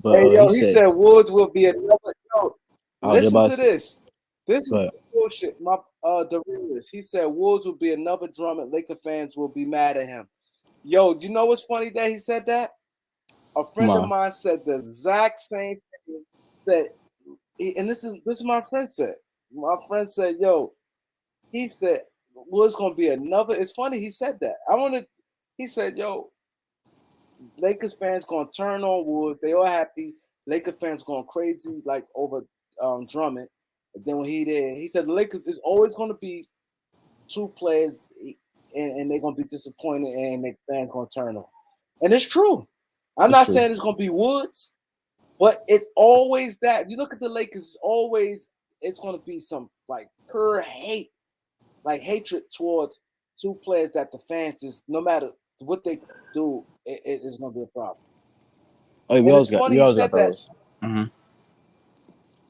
But Hey, he yo, he said, said Woods will be another. Yo, I was just listen about to to say, this. This is but bullshit. My the realist. He said Woods will be another drum and Laker fans will be mad at him. Yo, you know what's funny that he said that? A come friend of on. mine said the exact same thing. Said, and this is my friend said. My friend said, yo, he said Woods gonna be another. It's funny he said that. He said, yo, Lakers fans gonna turn on Woods. They all happy. Lakers fans going crazy like over Drummond. And then when he did, he said the Lakers is always gonna be two players, and they're gonna be disappointed, and the fans gonna turn on. And it's true. I'm It's not true. saying it's gonna be Woods, but it's always that. You look at the Lakers, it's gonna be some like pure hate, like hatred towards two players that the fans just no matter what they do, it's gonna be a problem. Oh, And it's we funny he always got said that. those. Mm-hmm.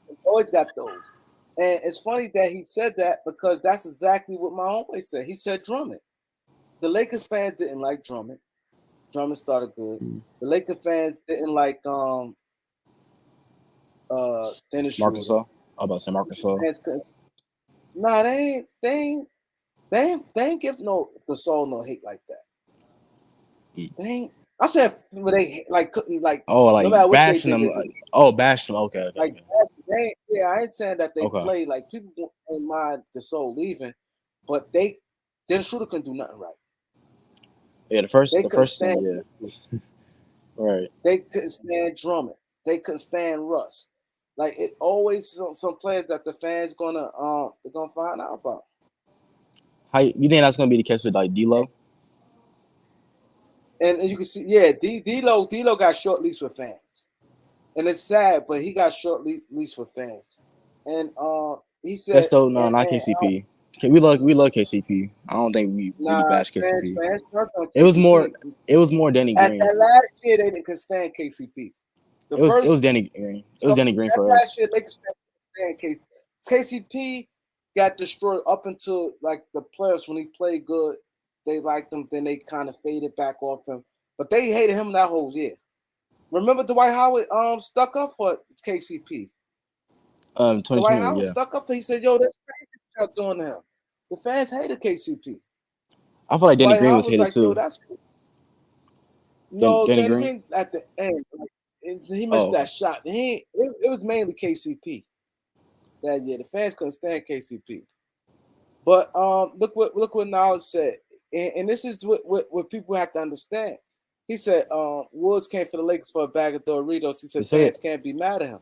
We always got those. And it's funny that he said that because that's exactly what my homeboy said. He said Drummond. The Lakers fans didn't like Drummond. Drummond started good. The Lakers fans didn't like Dennis Marcus Schroeder. All. I was about to say Marcus All. Fans couldn't. Nah, they ain't give no the soul no hate like that. Mm. They ain't. I said they like couldn't like Oh, no like matter what they bashing did, them. they didn't Oh, bashing them. Okay, okay, like okay. yeah. I ain't saying that they Okay. play like people in mind the soul leaving, but they Dennis Schroeder couldn't do nothing right. Yeah, They the couldn't first stand. thing, yeah. Right. They couldn't stand Drummond. They couldn't stand Russ. Like it always some players that the fans they're gonna find out about. How you think that's gonna be the case with like D'Lo? And you can see, yeah, D'Lo got short leash with fans, and it's sad, but he got short leash with fans. And he That's said, though no, not and KCP. We love KCP. I don't think we really nah, bash KCP. fans turned on It was more KCP. it was more Danny At Green. that last year, they didn't stand KCP. The It was first Danny Green. It was couple Danny Green that for last us. year, Lakers fans didn't stand KCP. KCP got destroyed up until like the playoffs when he played good. They liked him, then they kind of faded back off him. But they hated him that whole year. Remember Dwight Howard stuck up for KCP. Dwight 2020, Howard yeah. stuck up for. He said, "Yo, that's crazy what y'all doing to him." The fans hated KCP. I feel like Danny Dwight Green Howard was was hated like, "Yo, too. that's no." Danny Danny Green. Green at the end, like, he Oh, missed okay. that shot. It was mainly KCP that year. The fans couldn't stand KCP. But look what Knowledge said, and this is what people have to understand. He said Woods came for the Lakers for a bag of Doritos. He He said said fans it. can't be mad at him.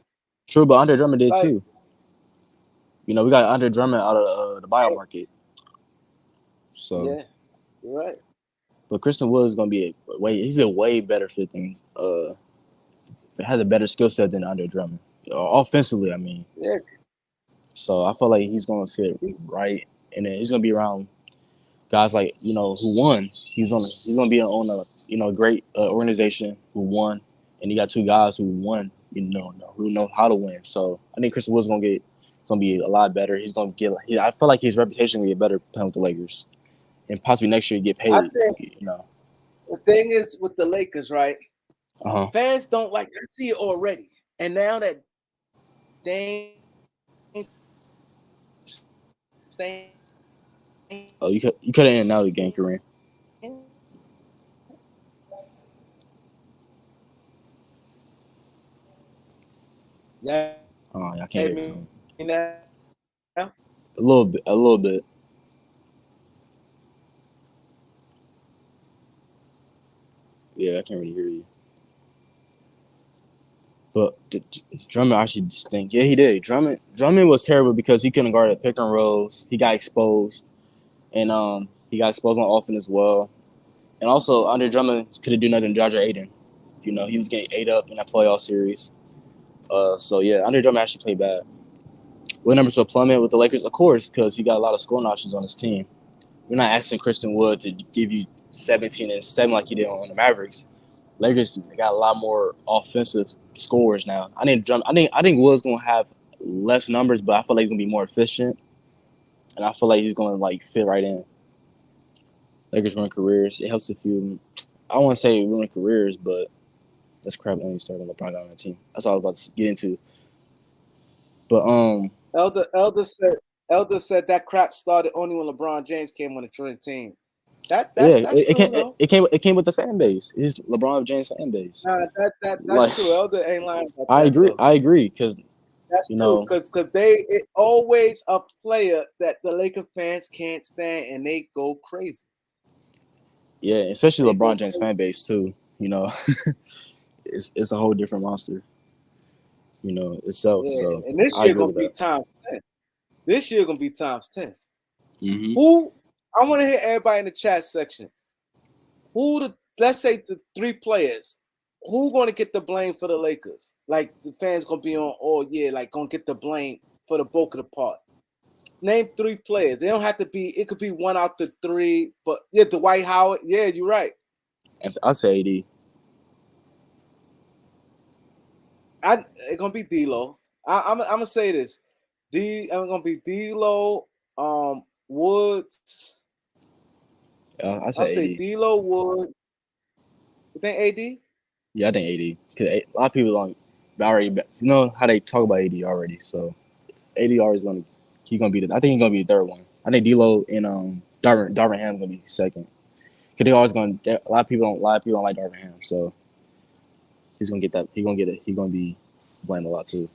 True, but Andre Drummond did Like, too. We got Andre Drummond out of the bio market. So, yeah, you're right. but Christian Wood is gonna be he's a way better fit than has a better skill set than Andre Drummond. Offensively, I mean. Yeah, So I feel like he's gonna fit right, and then he's gonna be around guys like who won. He's gonna be on a great organization who won, and you got two guys who won, who know how to win. So I think Christian Wood's gonna be a lot better. He's gonna get. I feel like his reputation will get better playing with the Lakers, and possibly next year get I paid. think the thing is with the Lakers, right? Uh huh. Fans don't like. I see it already, and now that Dame staying, Oh, you could have ended out the game, Kareem. yeah, Oh, I can't hear hear me you. now. A little bit, a little bit. Yeah, I can't really hear you. But Drummond actually stink. Yeah, he did. Drummond was terrible because he couldn't guard the pick and rolls. He got exposed, and he got exposed on offense as well. And also, Andre Drummond couldn't do nothing to DeAndre Ayton. He was getting ate up in that playoff series. So yeah, Andre Drummond actually played bad. What numbers will plummet with the Lakers? Of course, because he got a lot of scoring options on his team. We're not asking Christian Wood to give you 17 and 7 like he did on the Mavericks. Lakers got a lot more offensive scores now. I think Wood's gonna have less numbers, but I feel like he's gonna be more efficient, and I feel like he's gonna like fit right in. Lakers run careers. It helps if you. I don't want to say ruin careers, but that's crap. Only starting LeBron on the team. That's all I was about to get into. But Elder said that crap started only when LeBron James came on the Trent team. yeah, That's true though. it came with the fan base. It's LeBron James fan base. That's Like true. Elder ain't lying about that though. I agree because That's you true know because it always a player that the Laker fans can't stand and they go crazy. yeah, especially They go LeBron James crazy. fan base too. It's a whole different monster. Itself. Yeah, So and this I year agree gonna with be that. times 10. This year gonna be times 10. Hmm. Who I want to hear everybody in the chat section. Let's say the three players, who gonna get the blame for the Lakers? Like the fans gonna be on all year, like gonna get the blame for the bulk of the part. Name three players. It don't have to be. It could be one out the three. But yeah, Dwight Howard. Yeah, you're right. I say AD. It's gonna be D'Lo. I'm gonna say this. I'm gonna be D'Lo. Woods. I I'm say say AD. D'Lo Woods. You think AD? Yeah, I think AD because a lot of people don't already how they talk about AD already. So AD always gonna he's gonna be the. I think he's gonna be the third one. I think D'Lo and Darvin Ham gonna be second. Cause they always gonna a lot of people don't like Darvin Ham. So he's gonna get that. He's gonna get it. He's gonna be blamed a lot too.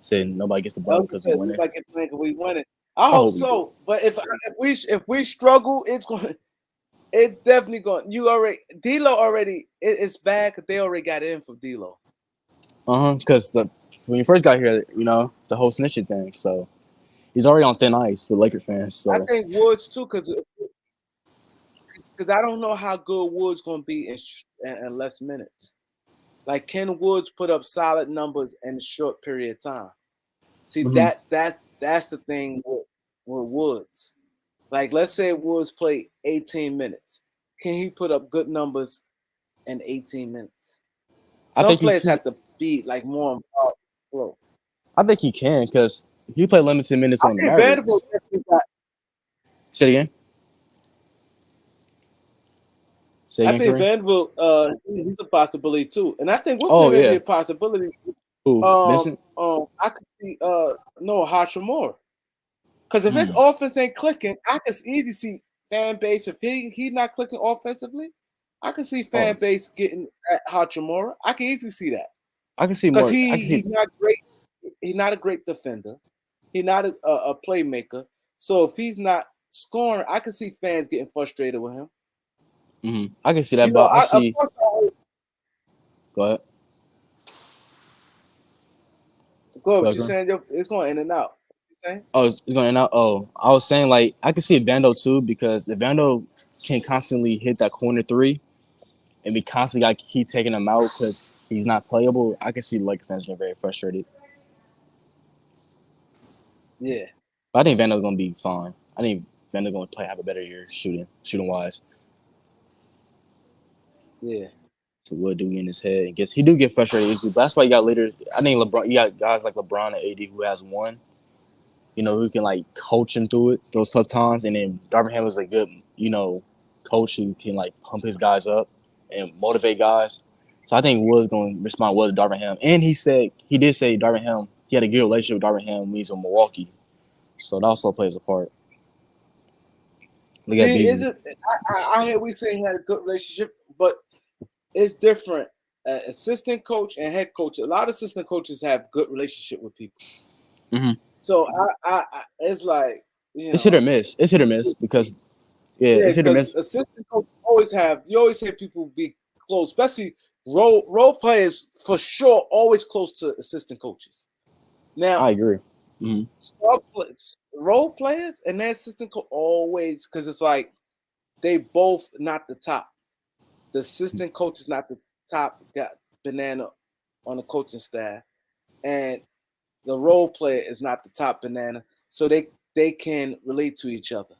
Saying nobody gets the blame Elder because we said win it. nobody can blame because we win it. I I hope hope we do. so. But if we struggle, it's going. It definitely going. You already D'Lo already. It's bad because they already got in for D'Lo. Because when you first got here, the whole snitching thing. So he's already on thin ice for Laker fans. I So think Woods too because I don't know how good Woods going to be in less minutes. Like can Woods put up solid numbers in a short period of time? See mhm. that's the thing with Woods. Like let's say Woods play 18 minutes. Can he put up good numbers in 18 minutes? I Some think players have to be like more involved. Bro. I think he can because he played limited minutes I on the think Vanderbilt Mavericks. definitely got. Say it again. Say it I again, think Kareem. Vanderbilt, he's a possibility too, and I think Oh Wolfman may be yeah. a possibility. Who? Vincent? I could see Noah Hachimura because if his Hmm. offense ain't clicking, I can easily see fan base if he not clicking offensively. I can see fan Oh, base getting at Hachimura. I can easily see that I can see because more. I can see. he's not great. He's not a great defender. He's not a playmaker. So if he's not scoring, I can see fans getting frustrated with him. I can see You that, know, but I of see. course, Go ahead. go. Go What ahead, you Kareem. saying? It's going in and out. What you saying? Oh, it's going out. Oh, I was saying like I can see Vando too because if Vando can constantly hit that corner three and we constantly got to keep taking him out because he's not playable, I can see Laker fans getting very frustrated. Yeah, But I think Vando's gonna be fine. I think Vando's gonna have a better year shooting wise. yeah. what do in his head. And he do get frustrated easily, but that's why you got leaders. I think LeBron. You got guys like LeBron and AD who has one. Who can like coach him through those tough times, and then Darvin Ham is a good coach who can like pump his guys up and motivate guys. So I think Wood's going to respond well to Darvin Ham, and he did say Darvin Ham. He had a good relationship with Darvin Ham when he was in Milwaukee, so that also plays a part. Look at See, Beasley. I hear we say he had a good relationship, but it's different. Assistant coach and head coach. A lot of assistant coaches have good relationship with people. Mm-hmm. So I it's like it's hit or miss. It's hit or miss because it's hit or miss. Assistant coach always have people be close, especially role players for sure. Always close to assistant coaches. Now I agree. Mm-hmm. Role players and their assistant coach always, because it's like they both not the top. The assistant coach is not the top got banana on the coaching staff, and the role player is not the top banana, so they can relate to each other.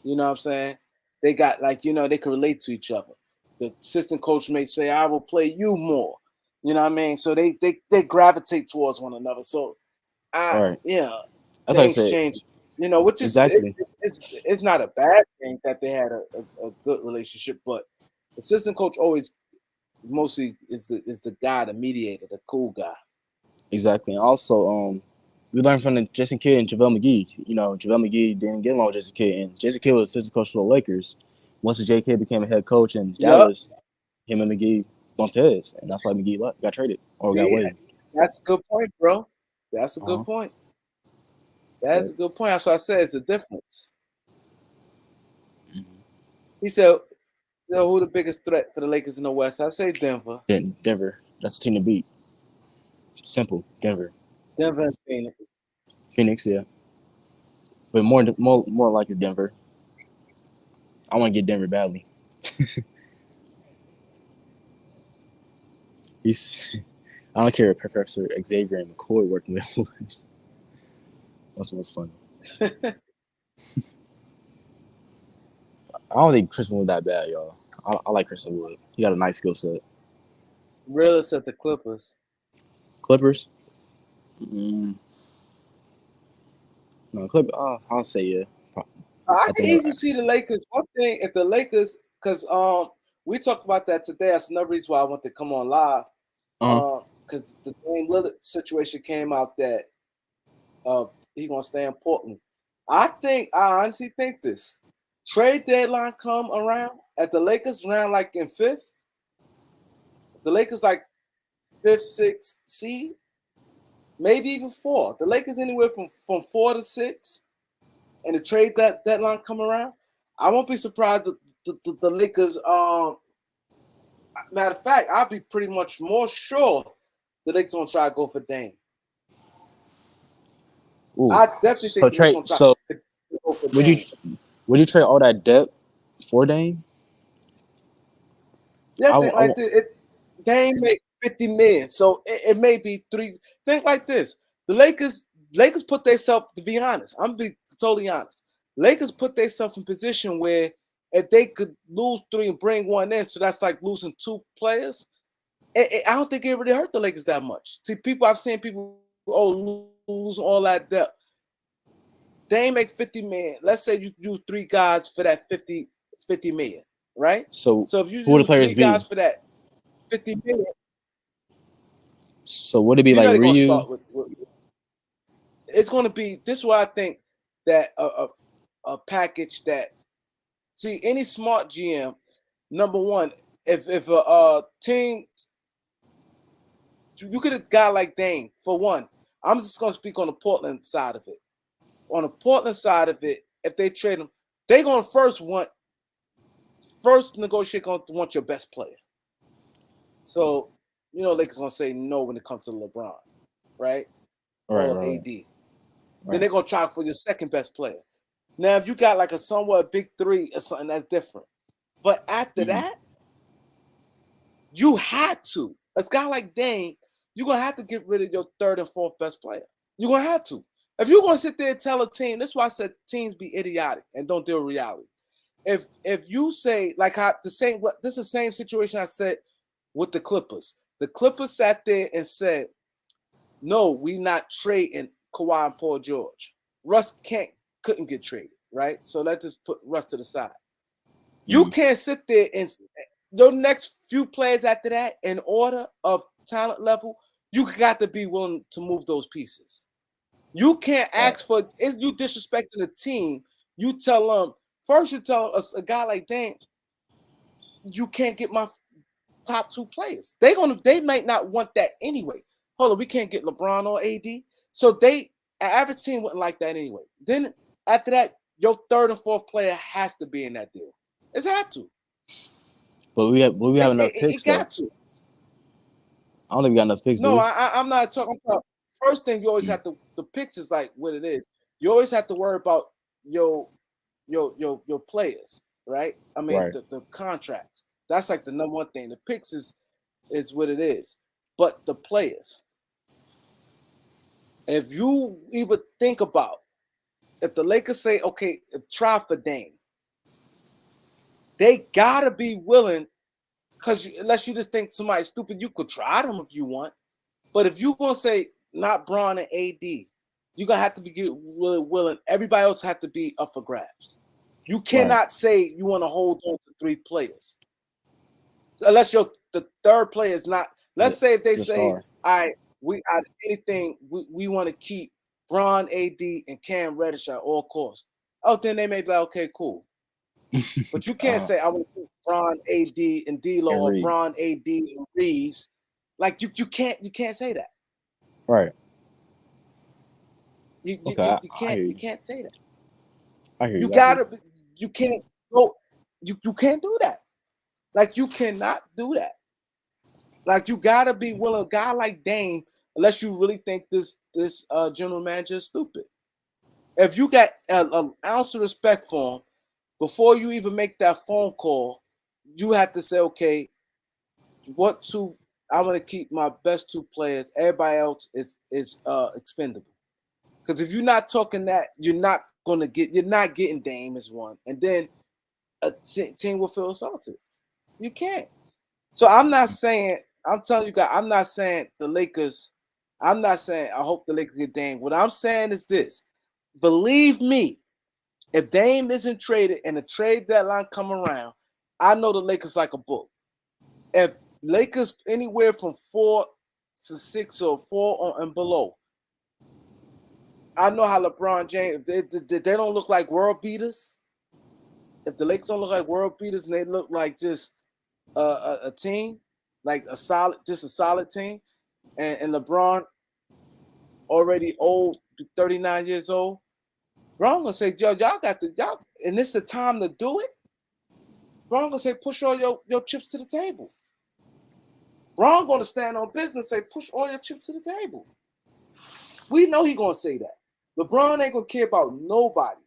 You know what I'm saying? They got they can relate to each other. The assistant coach may say, "I will play you more." You know what I mean? So they gravitate towards one another. So Right. That's things change. Which is exactly. it's not a bad thing that they had a good relationship, but assistant coach always mostly is the guy, the mediator, the cool guy. Exactly. And also, we learned from the Jason Kidd and JaVale McGee. JaVale McGee didn't get along with Jason Kidd, and Jason Kidd was assistant coach for the Lakers. Once J. Kidd became a head coach in Dallas, him and McGee bumped heads, and that's why McGee got traded or got waived. That's a good point, bro. That's a good point. That's a good point. That's what I said. It's a difference. Mm-hmm. He said, who the biggest threat for the Lakers in the West? I say Denver. Yeah, Denver. That's the team to beat. Simple. Denver. Denver and Phoenix. Phoenix, yeah. But more likely Denver. I want to get Denver badly. I don't care if Professor Xavier and McCoy working with. That's what's funny. I don't think Christian Wood that bad, y'all. I like Christian Wood. He got a nice skill set. Realist at the Clippers. Clippers? No, I'll say yeah. I can easily see the Lakers. One thing, if the Lakers, because we talked about that today. That's another reason why I want to come on live. Because the Dame Lillard situation came out that he's gonna stay in Portland. I honestly think this trade deadline come around at the Lakers round like in 5th. The Lakers like 5th, 6th seed, maybe even 4. The Lakers anywhere from 4 to 6. And the trade deadline come around, I won't be surprised that the Lakers. Matter of fact, I'll be pretty much more sure the Lakers gonna try to go for Dame. Ooh. I definitely think trade. So would you trade all that depth for Dame? Yeah, Dame make $50 million, so it may be 3. Think like this: the Lakers put themselves, to be honest, I'm be totally honest. Lakers put themselves in position where if they could lose 3 and bring 1 in, so that's like losing 2 players. I don't think it really hurt the Lakers that much. See, I've seen people lose all that depth. They make $50 million. Let's say you use 3 guys for that $50 million, right? So if you who would the use players 3 guys for that $50 million. So would it be like Ryu? It's going to be this. Is why I think that a package that any smart GM, number one, if a team, you get a guy like Dame for one. I'm just going to speak on the Portland side of it. On the Portland side of it, if they trade him, they're going to first negotiate going to want your best player. So, Lakers going to say no when it comes to LeBron, right? Or AD. Right. Then they're going to try for your second best player. Now, if you got like a somewhat big 3 or something, that's different. But after that, you had to. A guy like Dame, you're going to have to get rid of your 3rd and 4th best player. You're going to have to. If you're going to sit there and tell a team, that's why I said teams be idiotic and don't deal with reality. If you say, like, this is the same situation I said with the Clippers. The Clippers sat there and said, "No, we not trading Kawhi and Paul George. Russ couldn't get traded, right? So let's just put Russ to the side. You can't sit there and your next few players after that, in order of talent level, you got to be willing to move those pieces. You can't ask for is you disrespecting the team. You tell them first. You tell a guy like Dame, you can't get my top two players. They might not want that anyway. Hold on, we can't get LeBron or AD. So every team wouldn't like that anyway. Then after that, your third and fourth player has to be in that deal. It's had to. But we have enough picks It got though. to. I don't think we got enough picks, do No, we? I'm not talking about. First thing you always have to. The picks is like what it is. You always have to worry about your players, right? I mean Right. the contracts. That's like the number one thing. The picks is what it is, but the players. If you even think about if the Lakers say, okay, try for Dame, they gotta be willing. Because unless you just think somebody's stupid, you could try them if you want. But if you're gonna say not Braun and AD, you're gonna have to be really willing. Everybody else have to be up for grabs. You cannot say you want to hold on to three players. So unless the third player is not. Let's say if they say, star. all right, we out of anything, we want to keep Braun, AD, and Cam Reddish at all costs. Oh, then they may be like, okay, cool. But you can't say I want to keep Braun, AD, and D'Lo And or Reeves. Braun, AD, and Reeves. Like you can't say that. Right. You Okay, I hear you you. can't say that. I hear You you. I hear you. gotta you can't go you can't do that. Like you cannot do that. Like you gotta be willing. A guy like Dame, unless you really think this general manager is stupid. If you got an ounce of respect for him, before you even make that phone call, you have to say, okay, what two? I want to keep my best two players. Everybody else is expendable. Because if you're not talking that, you're not getting Dame as one, and then a team will feel assaulted. You can't. So I'm not saying. I'm telling you guys. I'm not saying the Lakers. I'm not saying I hope the Lakers get Dame. What I'm saying is this: believe me, if Dame isn't traded and the trade deadline come around, I know the Lakers like a book. If Lakers anywhere from 4 to 6 or 4 and below, I know how LeBron James. They don't look like world beaters. If the Lakers don't look like world beaters and they look like just a team, like a solid team, and LeBron already old, 39 years old, LeBron gonna say, y'all got y'all, and this is the time to do it. LeBron gonna say, push all your chips to the table. LeBron gonna stand on business and say, push all your chips to the table. We know he gonna say that. LeBron ain't gonna care about nobody.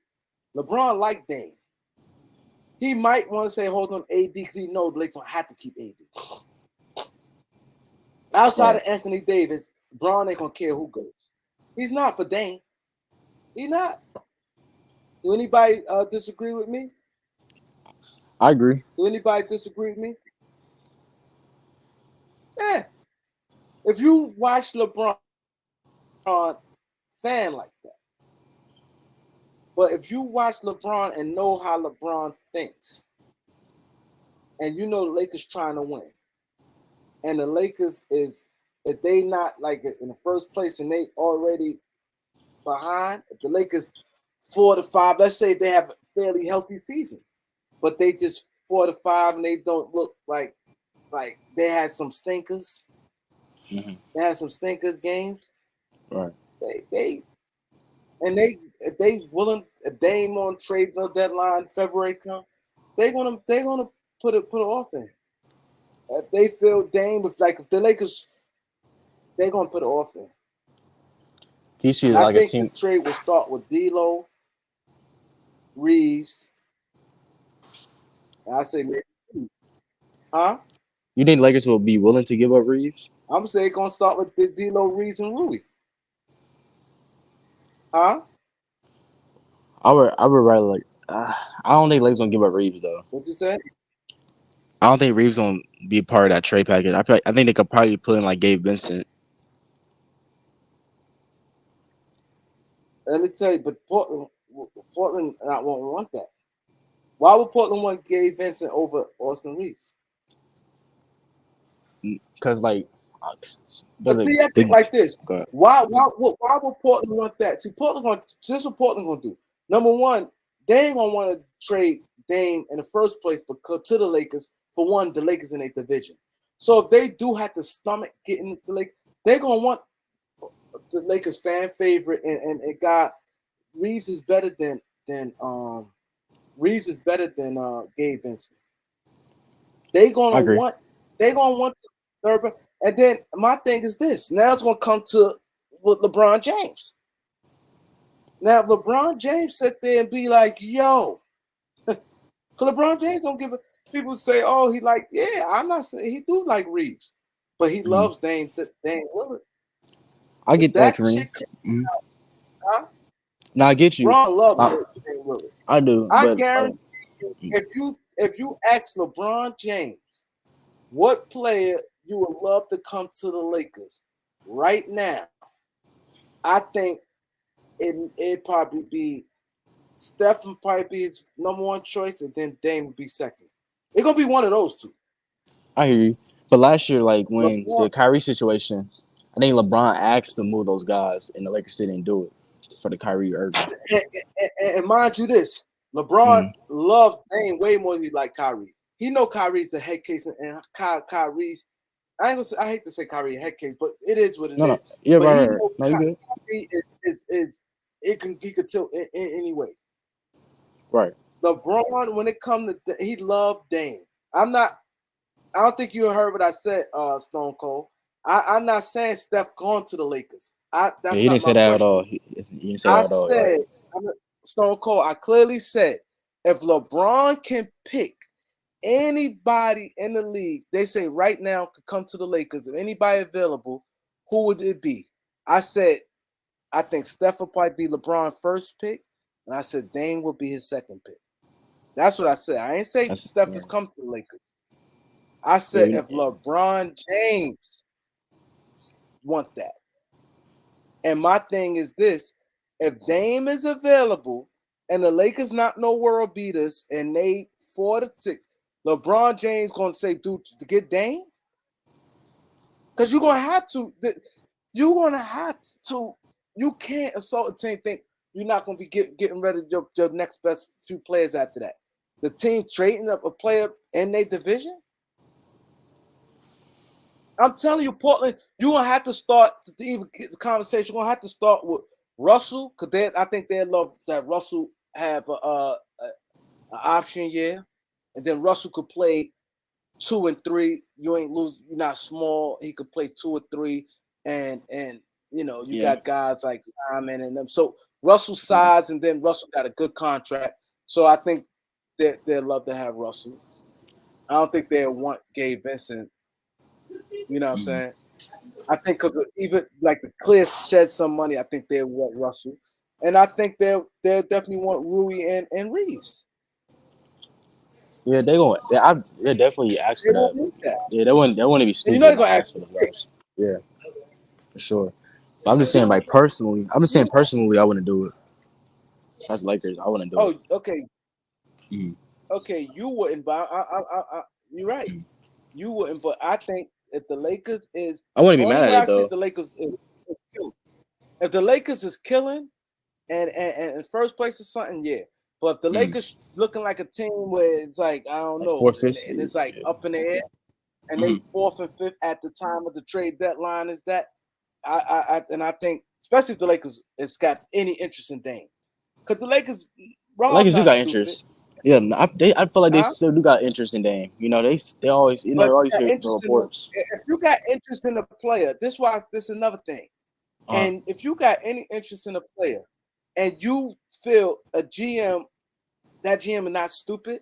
LeBron like Dame. He might want to say, hold on, AD, because he knows the Lakers don't have to keep AD. Outside of Anthony Davis, LeBron ain't gonna care who goes. He's not for Dame. He's not. Do anybody disagree with me? I agree. Do anybody disagree with me? Yeah. If you watch LeBron fan like that, but if you watch LeBron and know how LeBron thinks, and you know the Lakers trying to win, and the Lakers is if they not like in the first place and they already behind, if the Lakers 4 to 5, let's say they have a fairly healthy season, but they just 4 to 5 and they don't look like they had some stinkers. Mm-hmm. They had some stinkers games. Right. They if they willing if they ain't on trade no deadline February come, they're gonna put it off in. If they feel Dame if the Lakers, they're gonna put it off in. He sees And I like a think the team. trade will start with D'Lo, Reeves. And I say maybe, huh? You think Lakers will be willing to give up Reeves? I'm saying it's gonna start with D'Lo, Reeves, and Rui. Huh? I would rather like. I don't think Lakers gonna give up Reeves though. What you say? I don't think Reeves gonna be part of that trade package. I think they could probably put in like Gabe Vincent. Let me tell you, but Portland not won't want that. Why would Portland want Gabe Vincent over Austin Reeves? Because like, But see, I think like this. Why would Portland want that? See, this is what Portland gonna do. Number one, they ain't gonna want to trade Dame in the first place because to the Lakers, for one, the Lakers in a division. So if they do have to stomach getting the Lakers, they're gonna want the Lakers fan favorite and God Reeves is better than Gabe Vincent. They I gonna agree. want Urban. And then my thing is this. Now it's gonna come to with LeBron James. Now if LeBron James sit there and be like, yo, because LeBron James don't give a people say, oh, he like, yeah, I'm not saying he do like Reeves, but he loves Dame Lillard. I If get that, that Kareem. chick huh? No, I get you. LeBron loves Dame Lillard. I do, I but guarantee you, if you ask LeBron James what player you would love to come to the Lakers right now, I think it'd probably be Steph would probably be his number one choice, and then Dame would be second. It's gonna be one of those two. I hear you. But last year, like when LeBron, the Kyrie situation, I think LeBron asked to move those guys, and the Lakers didn't do it for the Kyrie Irving. and mind you, this LeBron loved Dame way more than he liked Kyrie. He know Kyrie's a head case, and Kyrie's. I hate to say Kyrie a head case, but it is what it No, is. yeah, But he right. know No, you good. Kyrie is he could tilt in any way. Right. LeBron, when it comes to he loved Dame. I don't think you heard what I said, Stone Cold. I'm not saying Steph going to the Lakers. Yeah, That's he didn't not say my that at question. all. He didn't say I that at all. Right. said, Stone Cold, I clearly said, if LeBron can pick anybody in the league, they say right now could come to the Lakers, if anybody available, who would it be? I said, I think Steph will probably be LeBron's first pick, and I said Dame will be his second pick. That's what I said. I ain't say That's Steph yeah. has come to the Lakers. I Yeah, said if LeBron James want that. And my thing is this: if Dame is available and the Lakers not no world beaters and they 4-6, LeBron James gonna say, dude, to get Dame? Because you're gonna have to. You're gonna have to. You can't assault a team. Think you're not gonna be getting rid of your next best few players after that. The team trading up a player in their division. I'm telling you, Portland, you're gonna have to start to even get the conversation. You're gonna have to start with Russell, because I think they love that Russell have a option year, and then Russell could play 2 and 3. You ain't lose. You're not small. He could play 2 or 3, and you yeah. got guys like Simon and them. So Russell size, and then Russell got a good contract. So I think they'd love to have Russell. I don't think they want Gabe Vincent. You know what I'm saying? I think because even like the Clears shed some money, I think they want Russell, and I think they'll definitely want Rui and Reeves. Yeah, they definitely ask They for don't that. need that, Yeah, they wouldn't be and you know stupid they're not gonna to ask ask for for those picks. guys. Yeah, for sure. But I'm just saying, like personally, I wouldn't do it. That's Lakers. I wouldn't do it. Oh, okay, Mm. okay, you wouldn't, but you're right, you wouldn't. But I think if the Lakers is I wouldn't be only mad at way I it see if though. the Lakers is killing. If the Lakers is killing and first place is something, yeah. But if the Mm. Lakers looking like a team where it's like I don't Like know, fourth, fifth and seed. it's like Yeah. up in the air, and they fourth and fifth at the time of the trade deadline, is that I think especially if the Lakers has got any interest in Dame, because the Lakers Rob Lakers do not got stupid, interest. Yeah, I feel like they huh? still do got interest in Dame. You know, they always But you you always got hear the interest in the reports. if you got interest in the player, this is another thing. Uh, And if you got any interest in a player, and you feel that GM is not stupid,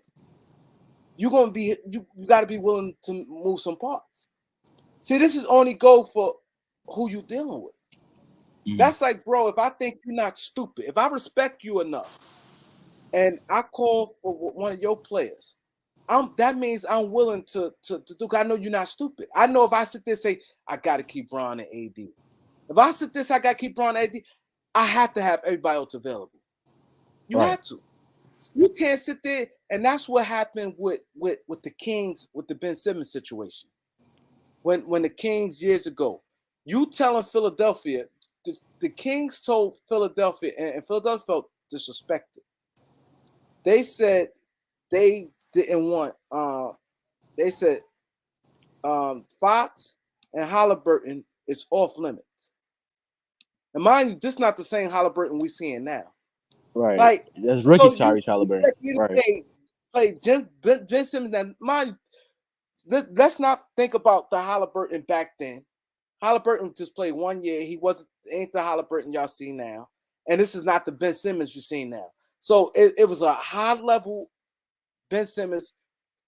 you're gonna be you got to be willing to move some parts. See, this is only go for who you dealing with. That's like, bro, if I think you're not stupid, if I respect you enough, and I call for one of your players, that means I'm willing to do. I know you're not stupid. I know if I sit there and say I got to keep Bron and AD. If I sit this, I got to keep Bron and AD. I have to have everybody else available. You have to. You can't sit there, and that's what happened with the Kings with the Ben Simmons situation. When the Kings years ago, you telling Philadelphia, the Kings told Philadelphia, and Philadelphia felt disrespected. They said they didn't want. They said Fox and Halliburton is off limits. And mind you, this is not the same Halliburton we seeing now. Right. Like that's rookie Tyrese Halliburton. Right. Play Ben Simmons. And mind you, let's not think about the Halliburton back then. Halliburton just played 1 year. He ain't the Halliburton y'all see now. And this is not the Ben Simmons you see now. So it was a high level Ben Simmons,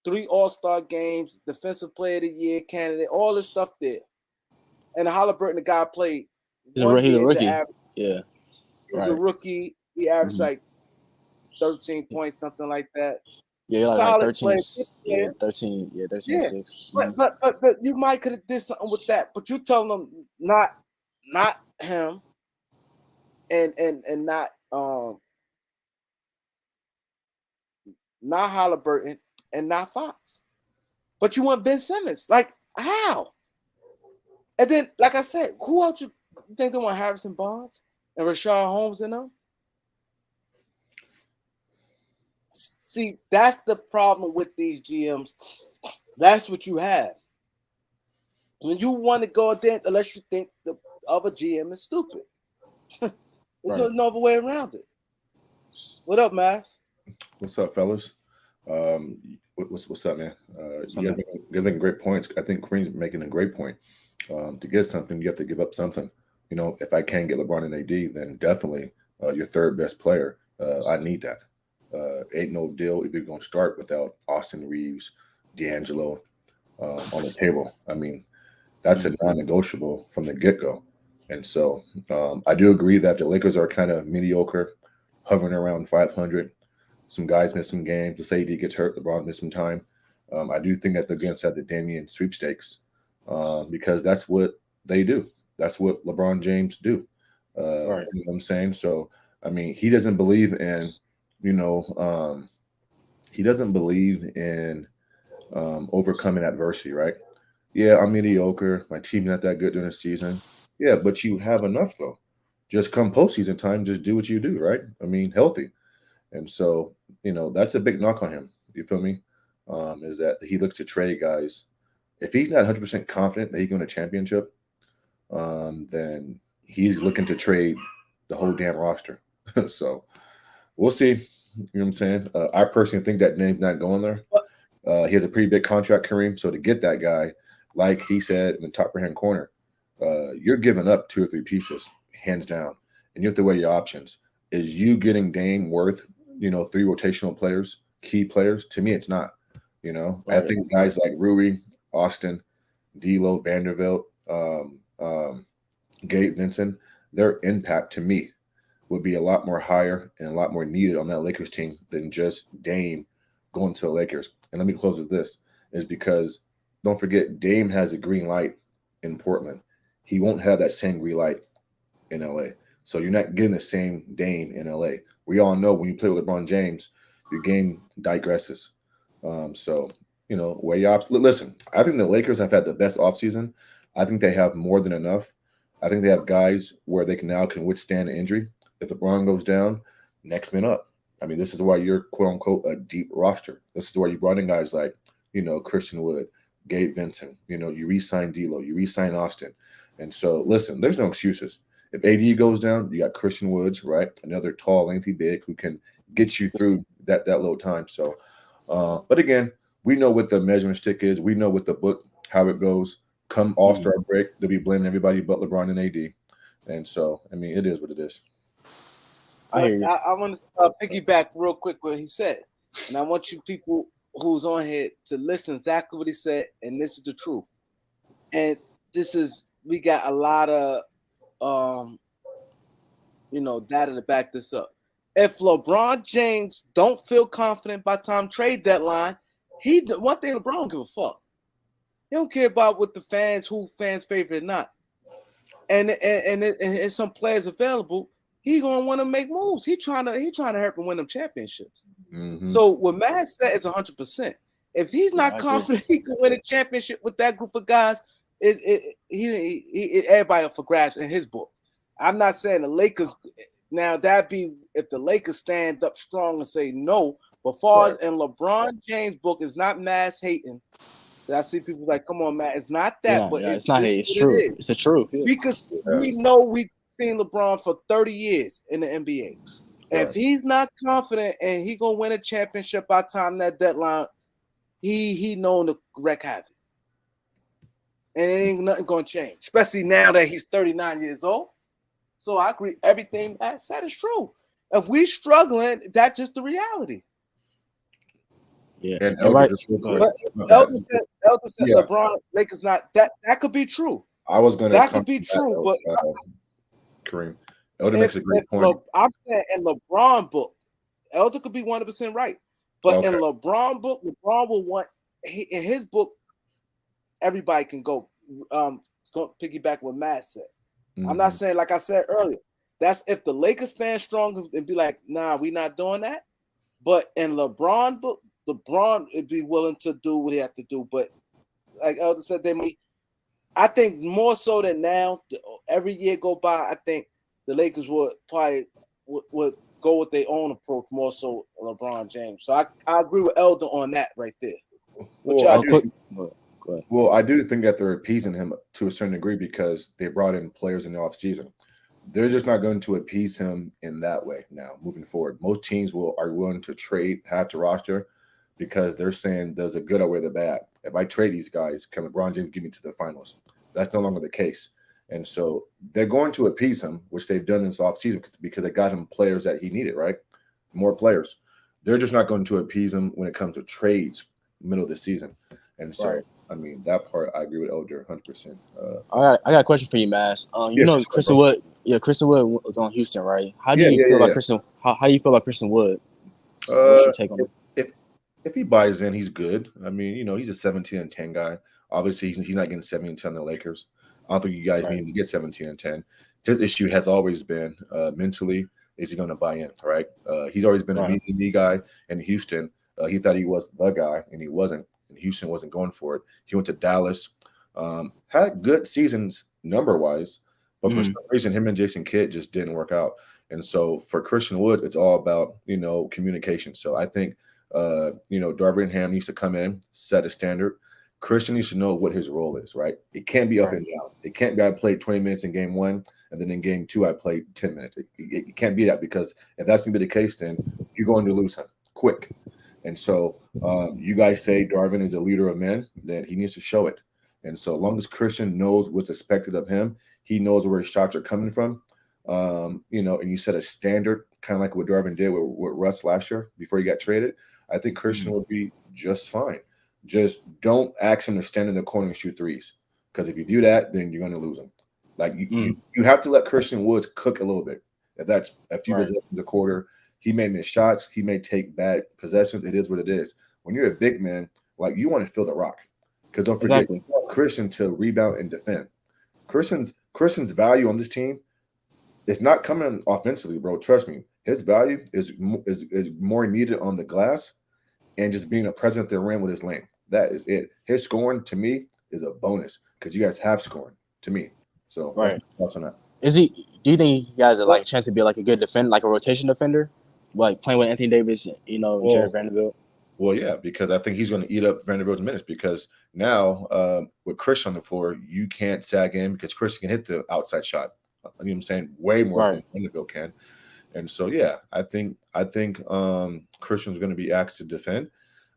3 All-Star games, Defensive Player of the Year candidate, all this stuff there. And the Halliburton, the guy played he's a rookie. Yeah. He's a rookie. He averaged like 13 points, something like that. Yeah, like 13. Yeah, 13. Yeah, 13 6. But you might could have did something with that. But you telling them not him, and not Halliburton and not Fox. But you want Ben Simmons. Like, how? And then, like I said, who else you think they want? Harrison Barnes and Rashard Holmes in them? See, that's the problem with these GMs. That's what you have. When you want to go there, unless you think the other GM is stupid. There's no other way around it. What up, Mass? What's up, fellas? What's up, man? You guys making great points. I think Kareem's making a great point. To get something, you have to give up something. You know, if I can't get LeBron and AD, then definitely your third best player. I need that. Ain't no deal if you're going to start without Austin Reeves, D'Angelo on the table. I mean, that's a non-negotiable from the get-go. And so I do agree that the Lakers are kind of mediocre, hovering around 500. Some guys miss some games. The AD gets hurt. LeBron missed some time. I do think that they're going to have the Damian sweepstakes because that's what they do. That's what LeBron James do. You know what I'm saying? So, I mean, he doesn't believe in, he doesn't believe in overcoming adversity, right? Yeah, I'm mediocre. My team's not that good during the season. Yeah, but you have enough, though. Just come postseason time, just do what you do, right? I mean, healthy. And so, that's a big knock on him. You feel me? Is that he looks to trade guys. If he's not 100% confident that he can win a championship, then he's looking to trade the whole damn roster. So we'll see. You know what I'm saying? I personally think that name's not going there. He has a pretty big contract, Kareem. So to get that guy, like he said in the top right-hand corner, you're giving up 2 or 3 pieces, hands down. And you have to weigh your options. Is you getting Dame worth, 3 rotational players, key players? To me, it's not. I think guys like Rui, Austin, D'Lo, Vanderbilt, Gabe Vincent, their impact to me would be a lot more higher and a lot more needed on that Lakers team than just Dame going to the Lakers. And let me close with this, is because don't forget, Dame has a green light in Portland. He won't have that same green light in LA. So you're not getting the same Dame in LA. We all know when you play with LeBron James, your game digresses. So, where you listen, I think the Lakers have had the best offseason. I think they have more than enough. I think they have guys where they can withstand an injury. If LeBron goes down, next man up. I mean, this is why you're quote unquote a deep roster. This is why you brought in guys like, Christian Wood, Gabe Vincent. You re-signed D'Lo, you re-signed Austin. And so, listen, there's no excuses. If AD goes down, you got Christian Woods, right? Another tall, lengthy big who can get you through that little time. So, but again, we know what the measuring stick is. We know what the book, how it goes. Come All-Star break, they'll be blaming everybody but LeBron and AD. And so, I mean, it is what it is. I hear you. I want to piggyback real quick what he said. And I want you people who's on here to listen exactly what he said. And this is the truth. And we got a lot of data to back this up. If LeBron James don't feel confident by time trade deadline, One thing LeBron don't give a fuck. He don't care about what the fans, who fans favorite or not. And some players available, he gonna want to make moves. He trying to help him win them championships. Mm-hmm. So what Matt said is 100%. If he's not confident he can win a championship with that group of guys, everybody up for grabs in his book. I'm not saying the Lakers. Now that'd be if the Lakers stand up strong and say no. But far as in LeBron James' book, is not mass hating. I see people like, come on, man, it's not that, but it's not hate. It's true. It's the truth. Yeah. Because we know we've seen LeBron for 30 years in the NBA. And if he's not confident and he gonna win a championship by the time that deadline, he known to wreak havoc. And it ain't nothing gonna change, especially now that he's 39 years old. So I agree, everything Matt said is true. If we struggling, that's just the reality. Yeah, and Elder said LeBron Lakers not that could be true. I was going to that could be true, but Kareem, Elder makes a great point. I'm saying in LeBron book, Elder could be 100% right, but in LeBron book, LeBron will want in his book, everybody can go. It's going to piggyback what Matt said. I'm not saying, like I said earlier, that's if the Lakers stand strong and be like, nah, we not doing that. But in LeBron book, LeBron would be willing to do what he has to do. But like Elder said, I think more so than now, every year go by, I think the Lakers would probably would go with their own approach more so LeBron James. So I agree with Elder on that right there. Well, I do think that they're appeasing him to a certain degree because they brought in players in the offseason. They're just not going to appease him in that way now, moving forward. Most teams are willing to trade half the roster because they're saying there's a good outweigh the bad. If I trade these guys, can LeBron James get me to the finals? That's no longer the case. And so they're going to appease him, which they've done this offseason because they got him players that he needed, right? More players. They're just not going to appease him when it comes to trades middle of the season. And so, I mean, that part I agree with Elder 100%. I got a question for you, Mass. You know, Christian Wood. Yeah, Christian Wood was on Houston, right? How do you feel about Christian? How do you feel about Christian Wood? What's your take on it? If he buys in, he's good. I mean, you know, he's a 17-10 guy. Obviously, he's not getting 17-10 in the Lakers. I don't think you guys need to get 17-10. His issue has always been mentally, is he going to buy in, right? He's always been a me guy in Houston. He thought he was the guy, and he wasn't. And Houston wasn't going for it. He went to Dallas, had good seasons number-wise, but for some reason, him and Jason Kidd just didn't work out. And so for Christian Wood, it's all about, you know, communication. So I think, you know, Darby and Ham needs to come in, set a standard. Christian needs to know what his role is, right? It can't be up and down. It can't be I played 20 minutes in game one, and then in game two, I played 10 minutes. It can't be that, because if that's going to be the case, then you're going to lose him quick. And so you guys say Darvin is a leader of men, then he needs to show it. And so as long as Christian knows what's expected of him, he knows where his shots are coming from, you know, and you set a standard, kind of like what Darvin did with Russ last year before he got traded, I think Christian will be just fine. Just don't ask him to stand in the corner and shoot threes, because if you do that, then you're going to lose him. Like you have to let Christian Woods cook a little bit. If that's a few possessions a quarter, he may miss shots, he may take bad possessions. It is what it is. When you're a big man, like, you want to feel the rock, because don't forget, you want Christian to rebound and defend. Christian's value on this team is not coming offensively, bro. Trust me, his value is more needed on the glass and just being a presence at the rim with his lane. That is it. His scoring, to me, is a bonus, because you guys have scoring, to me. So thoughts on that? Do you think he has a chance to be like a good defender, like a rotation defender, like playing with Anthony Davis, you know, Jared Vanderbilt? Well, yeah, because I think he's going to eat up Vanderbilt's minutes, because now with Christian on the floor, you can't sag in, because Christian can hit the outside shot. You know what I'm saying? Way more than Vanderbilt can. And so, yeah, I think Christian's going to be asked to defend.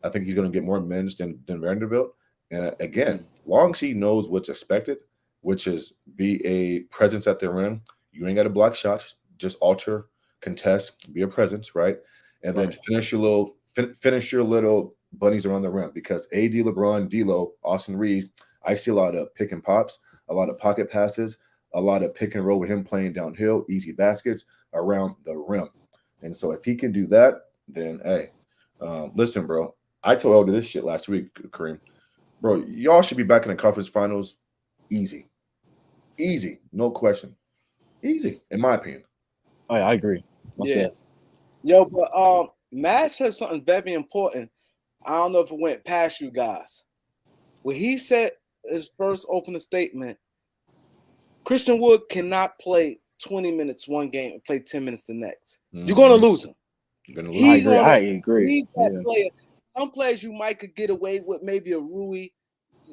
I think he's going to get more minutes than Vanderbilt. And again, long as he knows what's expected, which is be a presence at the rim, you ain't got to block shots, just alter, contest, be a presence, right? And then finish your little bunnies around the rim, because AD, LeBron, D'Lo, Austin Reeves, I see a lot of pick and pops, a lot of pocket passes, a lot of pick and roll with him playing downhill, easy baskets around the rim. And so if he can do that, then, hey, listen, bro, I told Elder this shit last week, Kareem. Bro, y'all should be back in the conference finals. Easy. Easy. No question. Easy, in my opinion. Oh, yeah, I agree. Most Yeah. definitely. Yo, but Matt said something very important. I don't know if it went past you guys. When he said his first opening statement, Christian Wood cannot play 20 minutes one game and play 10 minutes the next. You're gonna lose him. You're gonna I lose. agree. He's that Yeah. player. Some players you might could get away with, maybe a Rui.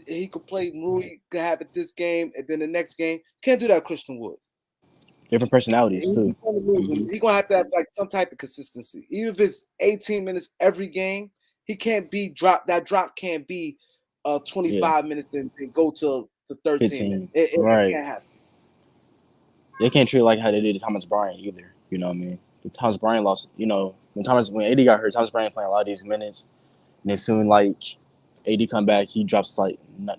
He could play Rui, could have it this game, and then the next game. Can't do that with Christian Wood. Different personalities too. He's gonna have to have like some type of consistency. Even if it's 18 minutes every game, he can't be dropped. That drop can't be 25 minutes and go to 13 15. minutes. It Right. can't happen. They can't treat it like how they did to Thomas Bryant either. You know what I mean? Thomas Bryant lost. You know, when AD got hurt, Thomas Bryant playing a lot of these minutes, and then soon like AD come back, he drops like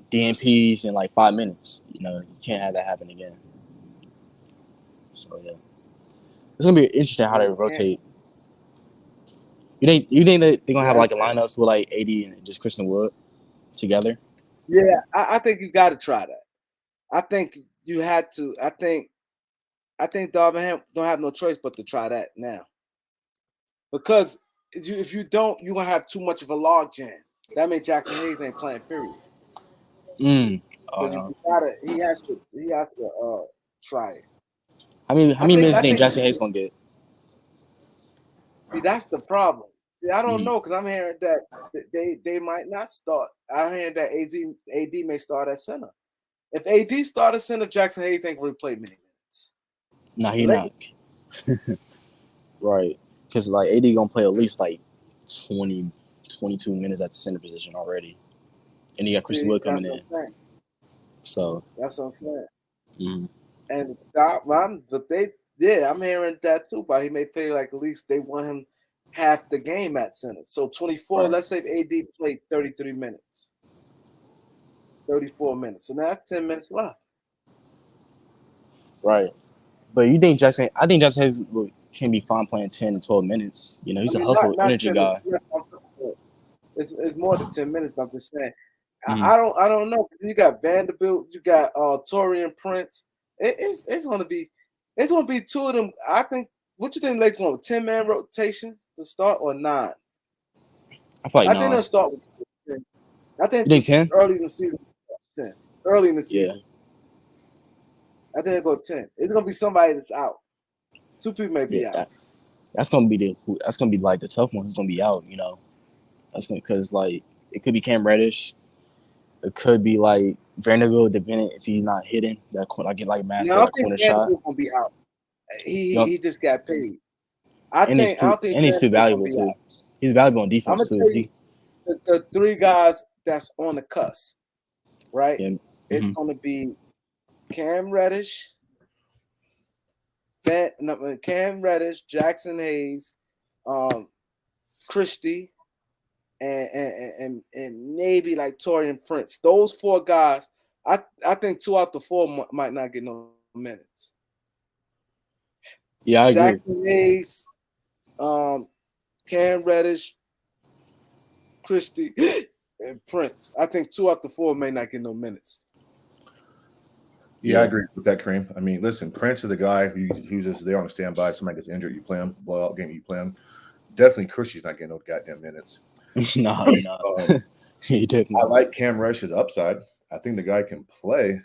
DNPs in like 5 minutes. You know, you can't have that happen again. So yeah, it's gonna be interesting how they rotate. You think that they're gonna have like a lineups with like AD and just Christian Wood together? Yeah, I think you got to try that. I think you had to. I think Darvin don't have no choice but to try that now. Because if you don't, you're gonna have too much of a log jam. That means Jackson Hayes ain't playing, period. So he has to try it. How many minutes do you think Jackson Hayes gonna get? See, that's the problem. See, I don't know, because I'm hearing that they might not start. I'm hearing that AD may start at center. If AD start at center, Jackson Hayes ain't gonna play many minutes. No, he not. Right. Because like AD gonna play at least like 20, 22 minutes at the center position already. And you got Christian Wood coming in. So that's what I'm saying. Mm-hmm. And I'm hearing that too, but he may play like at least they want him half the game at center. So 24, let's say if AD played 33 minutes. 34 minutes. So now that's 10 minutes left. Right. But I think Jackson Hayes can be fine playing 10 to 12 minutes. You know, he's a hustle energy guy. It's more than 10 minutes, but I'm just saying. I don't know. You got Vanderbilt, you got Torian Prince. It's gonna be two of them. I think. What you think Lake's going with 10-man rotation to start or 9? I feel like I think they'll start with 10. I think you think 10? Early in the season. 10. Early in the season. Yeah. I think they'll go 10. It's gonna be somebody that's out. 2 people may be out. That's gonna be like the tough one. Who's gonna be out? You know, because like it could be Cam Reddish. It could be like Vanderbilt, depending if he's not hitting that like massive corner shot. Gonna be out. He just got paid. He's too valuable too. Out. He's valuable on defense too. I'm gonna tell you the 3 guys that's on the cusp, right? Yeah. It's gonna be Cam Reddish, Jackson Hayes, Christie, and maybe like Torian Prince. Those 4 guys, I think 2 out of 4 might not get no minutes. Yeah, I agree. Jackson Hayes, Cam Reddish, Christie, and Prince. I think 2 out of 4 may not get no minutes. Yeah, I agree with that, Kareem. I mean, listen, Prince is a guy who's just there on standby. Somebody gets injured, you play him. Blowout game, you play him. Definitely, Christie's not getting no goddamn minutes. No. He definitely. I like Cam Rush's upside. I think the guy can play,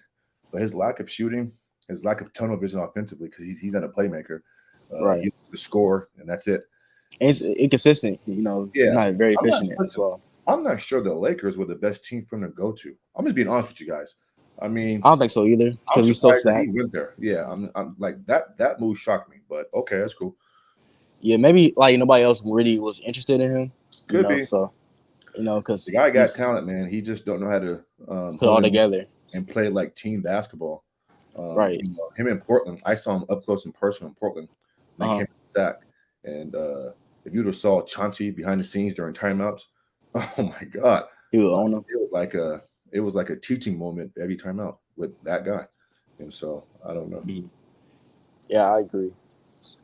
but his lack of shooting, his lack of tunnel vision offensively, because he's not a playmaker. Right. He's the score, and that's it. And it's inconsistent. You know, he's not very efficient as well. I'm not sure the Lakers were the best team for him to go to. I'm just being honest with you guys. I mean, I don't think so either, because we still sat. He went there. Yeah, I'm like that move shocked me, but okay, that's cool. Yeah, maybe like nobody else really was interested in him. Could be. So, because the guy got talent, man. He just don't know how to put it all together and play like team basketball. Right. You know, him in Portland, I saw him up close and personal in Portland. And I came to the sack, and if you'd have saw Chauncey behind the scenes during timeouts, oh my god, he would own him. It was like a teaching moment every time out with that guy. And so I don't know. Yeah, I agree.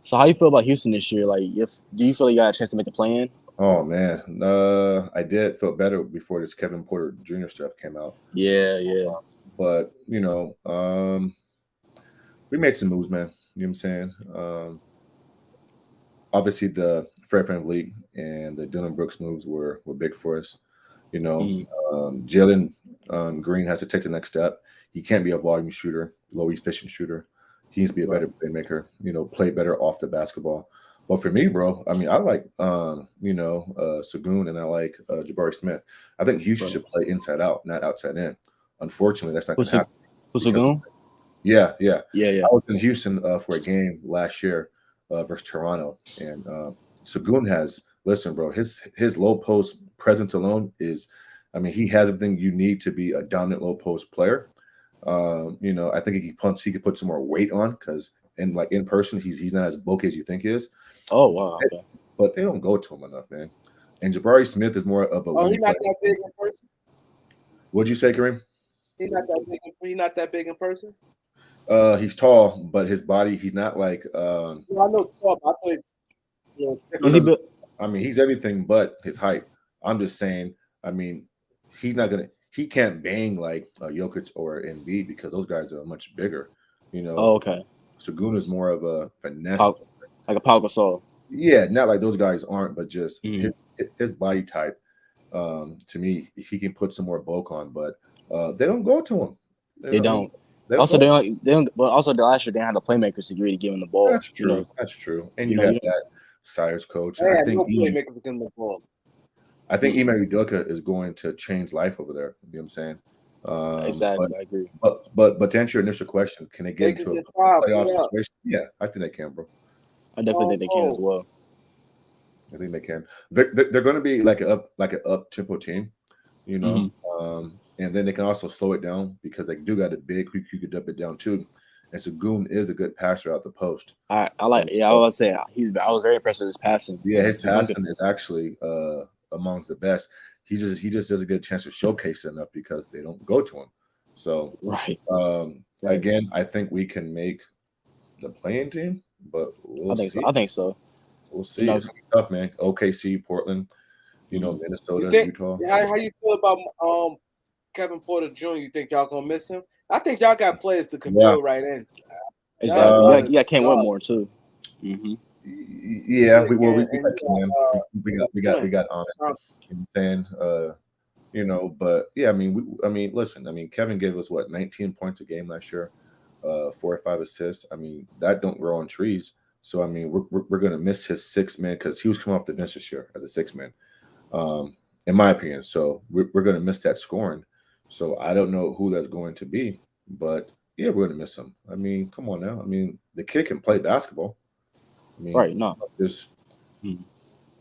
So how you feel about Houston this year? Like, do you feel like you got a chance to make the play-in, Oh man, I did feel better before this Kevin Porter Jr. stuff came out, Yeah, yeah. but we made some moves, man. You know what I'm saying? Obviously, the Fred VanVleet and the Dylan Brooks moves were big for us. You know, Mhm. Jalen Green has to take the next step. He can't be a volume shooter, low efficient shooter. He needs to be a Right. better playmaker. Play better off the basketball. But for me, bro, I mean, I like Sagoon and I like Jabari Smith. I think Houston Right. should play inside out, not outside in. Unfortunately, that's not going Who's to happen who's because Sagoon? yeah, yeah. Yeah, yeah. I was in Houston for a game last year versus Toronto, and Sagoon has listen, bro. His low post presence alone is, I mean, he has everything you need to be a dominant low post player. I think he could put some more weight on because in person he's not as bulky as you think he is. Oh wow. Okay. But they don't go to him enough, man. And Jabari Smith is more of a Oh, wing he's not player. that big in person. What'd you say, Kareem? He's not that big. He's not that big in person. He's tall, but his body, he's not like Well, I know top. I thought he's, no, Is no, he no. built? I mean, he's everything but his height. I'm just saying. I mean, he's not gonna. He can't bang like Jokic or Embiid because those guys are much bigger. You Oh, know, okay. Sagoon is more of a finesse. Pau, like a Pau Gasol. Yeah, not like those guys aren't, but just his Mhm. his body type. To me, he can put some more bulk on, but they don't go to him. They don't. They don't Also, go. they don't. But also, the last year they had the playmakers to really give him the ball. That's true. That's true. And You you know, have you that Cyrus coach, and they had no playmakers in the ball. I think mm, Ime Udoka is going to change life over there. You know what I'm saying? But exactly. I agree. but to answer your initial question, can they get into Lakers a in five. playoff What up? situation? Yeah, I think they can, bro. I definitely Oh, think they can as oh. well. I think they can. They're going to be like an up tempo team, you Hmm. know. And then they can also slow it down because they do got a big who could dump it down too. And so Goon is a good passer out the post. I like. Yeah, I So was say I was very impressed with his passing. yeah, his So good. passing is actually amongst the best. He just doesn't get a chance to showcase it enough because they don't go to him. So Right. Right. again, I think we can make the playing team, but I we'll think so. see. I think so. We'll You see. know. It's gonna be tough, man. OKC, Portland, Mhm. You Minnesota, think Utah. how you feel about Kevin Porter Jr.? You think y'all gonna miss him? I think y'all got players that can Yeah. fill right in. Y'all have a Exactly. lot of You got Kent guards. Whitmore too. Hmm. Yeah, Yeah, we and got you Cam. got We got on it. Thompson. You know what I'm saying? But yeah, I mean, listen, I mean, Kevin gave us what 19 points a game last year, 4 or 5 assists. I mean, that don't grow on trees. So I mean, we're gonna miss his 6 man because he was coming off the bench this year as a 6 man, in my opinion. So we're gonna miss that scoring. So I don't know who that's going to be, but yeah, we're gonna miss him. I mean, come on now. I mean, the kid can play basketball. I mean, Right. No. just Mhm.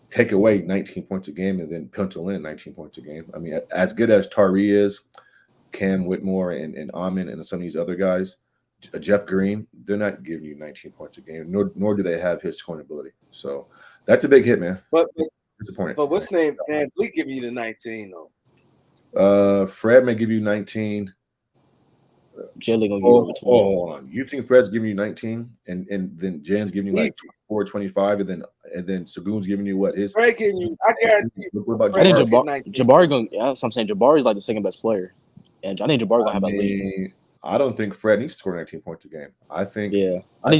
take away 19 points a game and then pencil in 19 points a game. I mean, as good as Tari is, Cam Whitmore and Amon and some of these other guys, Jeff Green, they're not giving you 19 points a game, nor do they have his scoring ability. So that's a big hit, man. But Disappointed. what's name? Man, we giving you the 19 though. Fred may give you 19. Jalen gonna get Oh, over 20. hold on. You think Fred's giving you 19 and then Jan's giving you like Easy. 24, 25, and then Sagoon's giving you what his Fred getting you. I guarantee you. what about I think Fred Jabari? gonna get 19. Jabari gonna. Yeah, that's what I'm saying. Jabari is like the second best player, and I think Jabari gonna I have a lead. mean, I don't think Fred needs to score 19 points a game. Yeah, I I think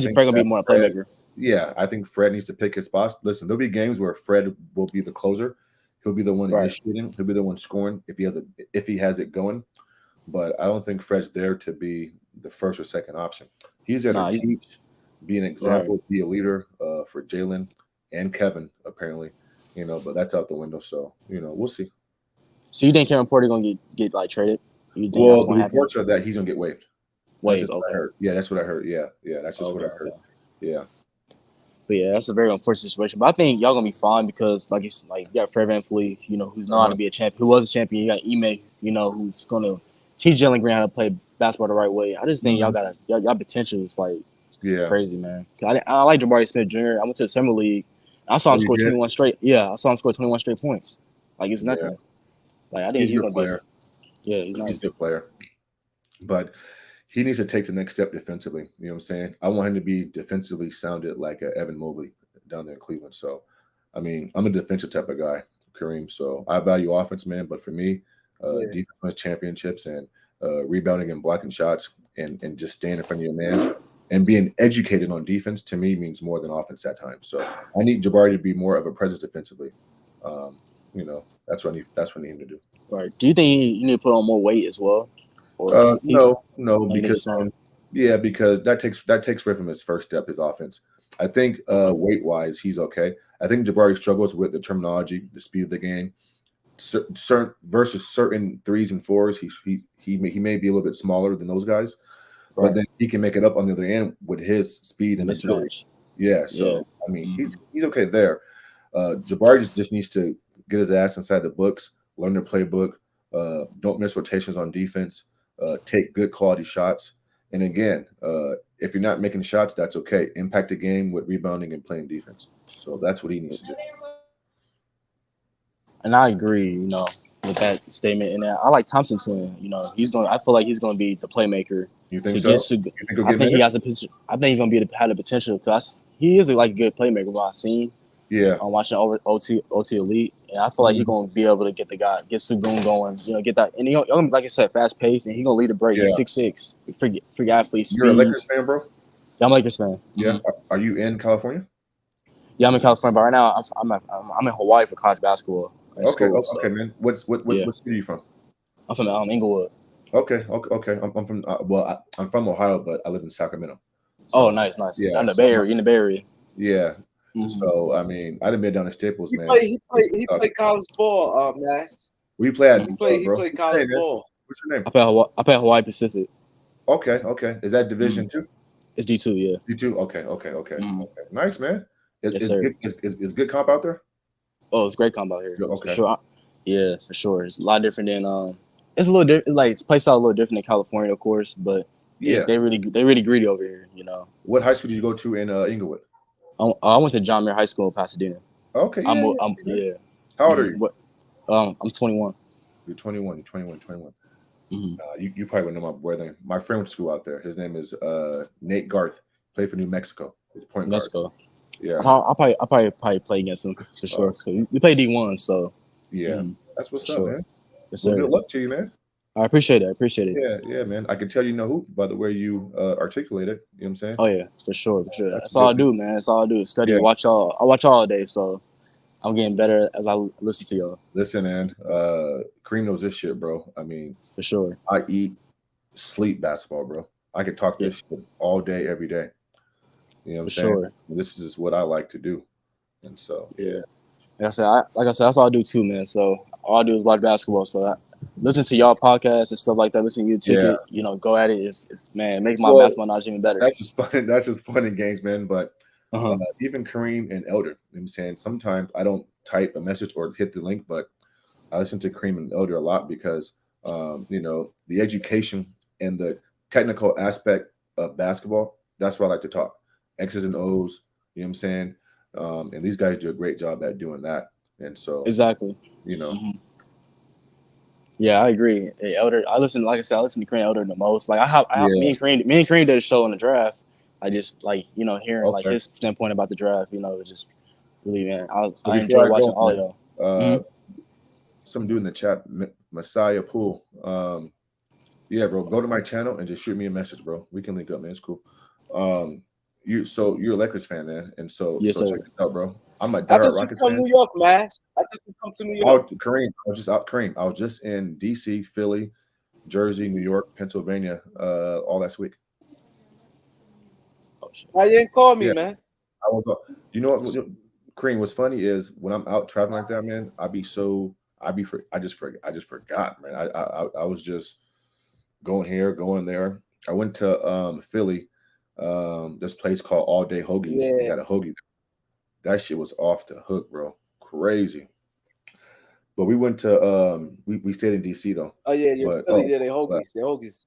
think Fred gonna be that more a Fred, playmaker. yeah, I think Fred needs to pick his spots. Listen, there'll be games where Fred will be the closer. He'll be the one Right. initiating. He'll be the one scoring if he has it going. But I don't think Fred's there to be the first or second option. He's there to Nah, he's teach, be an right. example, be a leader for Jalen and Kevin apparently. But that's out the window. So we'll see. So you think Karen Porter gonna get like traded? You think that's Well, the gonna happen? reports are that he's gonna get waived. That's Wait. just what I Okay. heard. Yeah, that's what I heard. Yeah, that's just what Okay. I heard. Okay. Yeah. But yeah, that's a very unfortunate situation. But I think y'all gonna be fine because like it's like you got Fred VanVleet, who's not Uh-huh. to be a champion, who was a champion. You got Ime, who's gonna teach Jalen Green how to play basketball the right way. I just think Mhm. y'all potential is like Yeah. crazy, man. I like Jabari Smith Jr. I went to the summer league. I saw Oh, him you score did? 21 straight. Yeah, I saw him score 21 straight points. Like it's Yeah. nothing. Like I think He's a he's good gonna be. player. Yeah, he's He's nice. a good player. But he needs to take the next step defensively. You know what I'm saying? I want him to be defensively sounded like Evan Mobley down there in Cleveland. So I mean, I'm a defensive type of guy, Kareem. So I value offense, man. But for me, Yeah. defense wins championships, and rebounding and blocking shots, and just staying in front of your man and being educated on defense to me means more than offense at times. So I need Jabari to be more of a presence defensively. Um, that's what I need. That's what I need him to do. Right. Do you think you need to put on more weight as well, or No, you need to because strong? because that takes away from his first step, his offense. I think Okay. weight wise, he's okay. I think Jabari struggles with the terminology, the speed of the game, certain versus certain threes and fours. He may be a little bit smaller than those guys, but Right. then he can make it up on the other end with his speed The and agility. mismatch. Yeah, Yeah. so I mean, Mhm. he's okay there. Jabari just needs to get his ass inside the books, learn the playbook, don't miss rotations on defense, take good quality shots. And again, if you're not making shots, that's okay. Impact the game with rebounding and playing defense. So that's what he needs to do. And I agree, with that statement. And I like Thompson twin. He's going. I feel like he's going to be the playmaker You think to so? get to. You think he'll I get think he minutes? has a potential. I think he's going to have the potential because he is like a good playmaker. What I've seen Yeah. on watching over OT Elite, and I feel like he's Mhm. going to be able to get Sugun going. Get that, and like I said, fast pace, and he's going to lead the break. Yeah. He's 6'6". Free athlete, speed. You're a Lakers fan, bro? Yeah, I'm a Lakers fan. Yeah. Are you in California? Yeah, I'm in California, but right now I'm in Hawaii for college basketball in Okay. school. Okay, So man. What yeah, city are you from? I'm from Inglewood. Okay. Okay. I'm from I'm from Ohio, but I live in Sacramento. Oh, So nice. yeah. In the So Bay Area, in the Bay Area. yeah. Mm-hmm. So I mean, I done been down to Staples, He man. played. He played college ball. Mass. We play at Mm-hmm. He bro. played What's your college name, man? ball. What's your name? I play Hawaii Pacific. Okay. Okay. Is that Division two? It's D2, yeah. D2. Okay. Okay. Okay. Mm-hmm. Okay. Nice, man. Yes, Is sir. good. Is good comp out there? Oh, it's great combo here Yeah, for okay. sure. Yeah, for sure. It's a lot different than It's a little different. Like it's played out a little different in California, of course, but Yeah. they really greedy over here. What high school did you go to in Inglewood? I went to John Muir High School in Pasadena. Okay. Yeah. Yeah. How old are you? I'm 21. You're 21. You're 21. Mm-hmm. You probably would know my brother. My friend went to school out there. His name is Nate Garth. Played for New Mexico. He's point guard. Mexico. Yeah. I'll probably play against him for sure. We play D1, so Yeah. That's what's up, sure. man. Yes, Well, sir. good luck to you, man. I appreciate it. Yeah, man. I can tell you know hoop by the way you articulate it. You know what I'm saying? Oh yeah, for sure. That's That's all I good. do, man. That's all I do. Study, Yeah. watch y'all. I watch all day, so I'm getting better as I listen to y'all. Listen, man. Kareem knows this shit, bro. I mean, For sure. I eat, sleep basketball, bro. I could talk this shit all day, every day. You know what I'm saying? Sure. This is what I like to do. And so, yeah. Like I said, that's all I do too, man. So all I do is watch basketball. So I listen to y'all podcasts and stuff like that. Listen to you ticket. Go at it. It's man, make my basketball knowledge even better. That's just fun. That's just fun in games, man. But Uh-huh. Even Kareem and Elder, you know what I'm saying? Sometimes I don't type a message or hit the link, but I listen to Kareem and Elder a lot because the education and the technical aspect of basketball, that's what I like to talk. X's and O's, you know what I'm saying? And these guys do a great job at doing that. And so Exactly. Mm-hmm. Yeah, I agree. Hey, Elder, I listen to Kareem Elder the most. Like me and Kareem did a show on the draft. I just hearing like his standpoint about the draft, it just really, man, I enjoy watching all y'all. Some dude in the chat, Messiah Pool. Yeah, bro, go to my channel and just shoot me a message, bro. We can link up, man. It's cool. You're a Lakers fan, man, and so yes, so sir. check this out, bro. I'm a I diehard thought you Rockets from fan. New York, man. I thought you come to New York. Oh, Kareem, I was just out. Kareem, I was just in DC, Philly, Jersey, New York, Pennsylvania, all last week. Oh shit! Why you didn't call me, man? I was. You know what, Kareem? What's funny is when I'm out traveling like that, man. I just forgot, man. I was just going here, going there. I went to Philly, this place called All Day Hoagies. Yeah. They got a hoagie. That shit was off the hook, bro. Crazy. But we went to we stayed in DC though. Oh yeah, Philly. Yeah, they hoagies. They hoagies.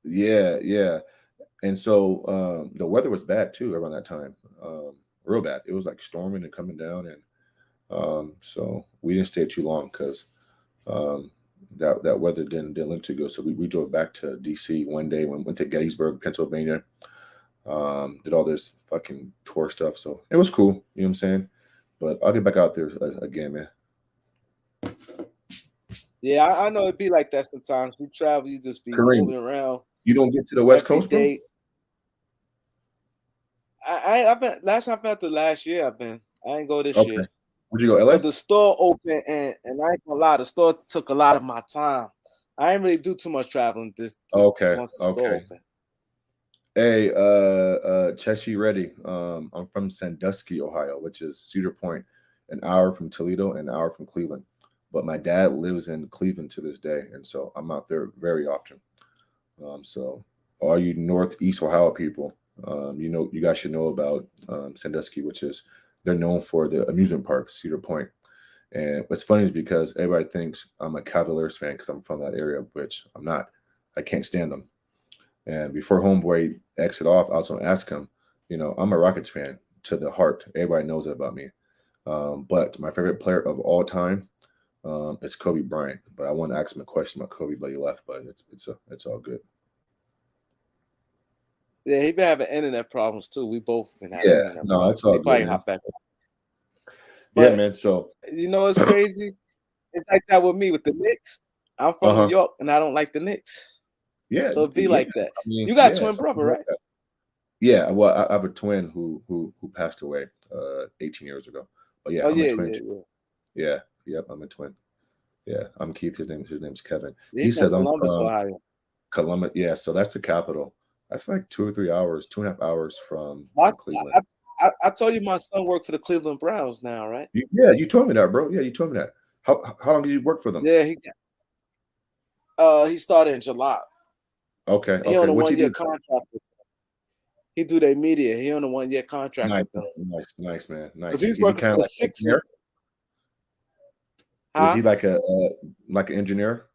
Yeah. And so the weather was bad too around that time. Real bad. It was like storming and coming down, and so we didn't stay too long because that weather didn't look too good. So we drove back to DC one day, went to Gettysburg, Pennsylvania, did all this fucking tour stuff. So it was cool, you know what I'm saying? But I'll get back out there again, man. Yeah, I know it'd be like that sometimes. We travel, you just be Kareem, moving around you don't get to the West every Coast, bro? day. I've been last time I been to last year. I've been. I ain't go this Okay. year. Would you go LA? But the store opened, and I ain't gonna lie, the store took a lot of my time. I didn't really do too much traveling Okay. once the store Okay. opened. Hey, Cheshi Reddy. I'm from Sandusky, Ohio, which is Cedar Point, an hour from Toledo, an hour from Cleveland. But my dad lives in Cleveland to this day, and so I'm out there very often. So all you Northeast Ohio people, you guys should know about Sandusky, which is they're known for the amusement park, Cedar Point. And what's funny is because everybody thinks I'm a Cavaliers fan because I'm from that area, which I'm not. I can't stand them. And before Homeboy exit off, I was going to ask him, I'm a Rockets fan to the heart. Everybody knows that about me. But my favorite player of all time is Kobe Bryant. But I want to ask him a question about Kobe, but he left. But it's all good. Yeah, he been having internet problems too. We both been having Yeah, internet no, problems. it's all He good, probably man. hop back. Yeah, But man. So, you know what's crazy? It's like that with me with the Knicks. I'm from New York and I don't like the Knicks. yeah, So it'd be yeah. like that. I mean, You got a yeah, twin brother, something like right? that. Yeah, well, I have a twin who passed away 18 years ago. But yeah, Oh I'm a yeah, twin yeah, too. yeah. Yeah, yep, I'm a twin. Yeah, I'm Keith. His name's Kevin. He He from says I'm Columbus, from Ohio. Columbus. Yeah, so that's the capital. That's like 2 or 3 hours, 2.5 hours from I, Cleveland. I told you my son worked for the Cleveland Browns now, right? Yeah, you told me that, bro. Yeah, you told me that. How long did you work for them? Yeah, he started in July. Okay, He on a What's he 1 year do? contract. He do their media. He on a 1 year contract Nice, with them. nice, man. Nice. Because he's Is he working kind for of the like an engineer? Sixers. Is Huh? he like an engineer?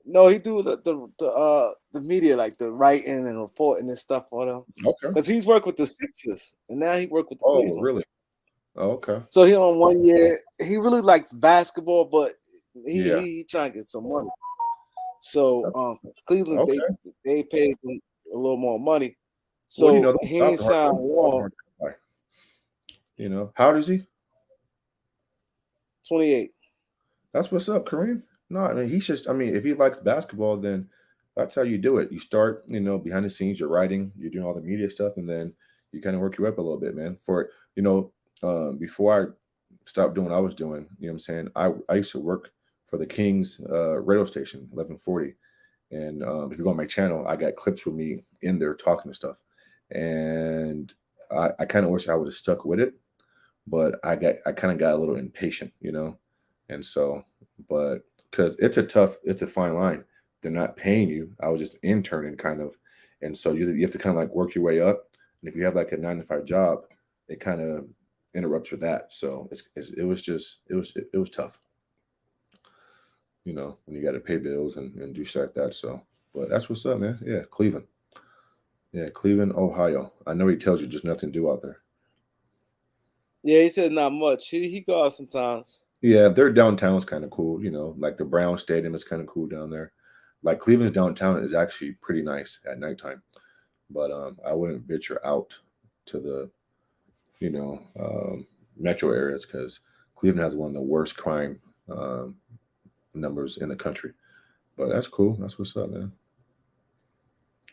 No, he do the media, like the writing and reporting and stuff for them. Okay. Because he's worked with the Sixers and now he worked with the Oh, Cleveland. really? Oh, okay. So he on 1 year. He really likes basketball, but Yeah. he trying to get some money. So Cleveland Okay. they paid him a little more money. Well, So don't he stop ain't the hard signed work. Stop the long. hard work. How old is he? 28. That's what's up, Kareem. No, I mean if he likes basketball, then that's how you do it. You start, behind the scenes, you're writing, you're doing all the media stuff, and then you kind of work your way up a little bit, man. Before I stopped doing what I was doing, you know what I'm saying? I used to work for the Kings radio station, 1140. And if you go on my channel, I got clips with me in there talking and stuff. And I kind of wish I would have stuck with it, but I kind of got a little impatient, and so, but because it's a fine line. They're not paying you. I was just interning kind of, and so you have to kind of like work your way up. And if you have like a 9 to 5 job, it kind of interrupts with that. So it was tough, when you got to pay bills and do shit like that. So, but that's what's up, man. Yeah, Cleveland. Yeah, Cleveland, Ohio. I know he tells you just nothing to do out there. Yeah, he said not much. He go out sometimes. Yeah, their downtown's kind of cool. Like the Brown Stadium is kind of cool down there. Like Cleveland's downtown is actually pretty nice at nighttime, but I wouldn't venture out to the metro areas because Cleveland has one of the worst crime numbers in the country. But that's cool. That's what's up, man.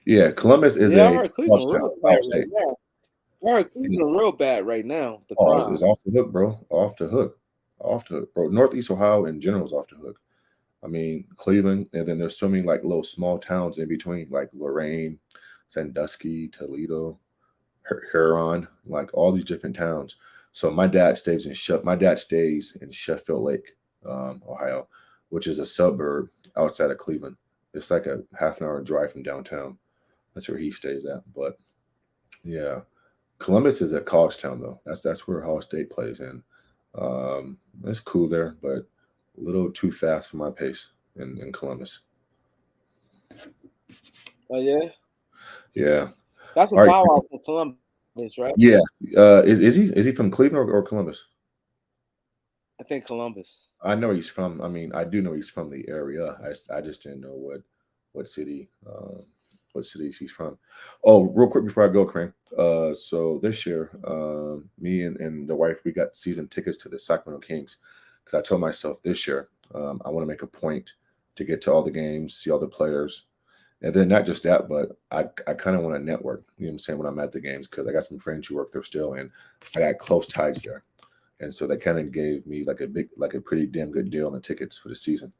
Yeah, Columbus is Yeah, I a heard college Cleveland town, real bad Ohio right State. now. I heard Cleveland real bad right now. The Oh, crime. it's off the hook, bro. Off the hook. Off the hook, bro. Northeast Ohio in general is off the hook. I mean, Cleveland, and then there's so many like little small towns in between, like Lorain, Sandusky, Toledo, Huron, like all these different towns. So my dad stays in Sheffield Lake, Ohio, which is a suburb outside of Cleveland. It's like a half an hour drive from downtown. That's where he stays at. But yeah, Columbus is a college town though. That's where Ohio State plays in. It's cool there, but a little too fast for my pace in Columbus. Oh yeah, Yeah. that's a All right. Bow Wow from Columbus, right? Yeah. Is he from Cleveland or Columbus? I think Columbus. I know he's I do know he's from the area. I just didn't know what city what city he's from. Oh, real quick before I go, Crane. So this year, me and the wife, we got season tickets to the Sacramento Kings because I told myself this year I want to make a point to get to all the games, see all the players, and then not just that, but I kind of want to network. You know what I'm saying, when I'm at the games, because I got some friends who work there still, and I got close ties there. And so that kind of gave me like a pretty damn good deal on the tickets for the season.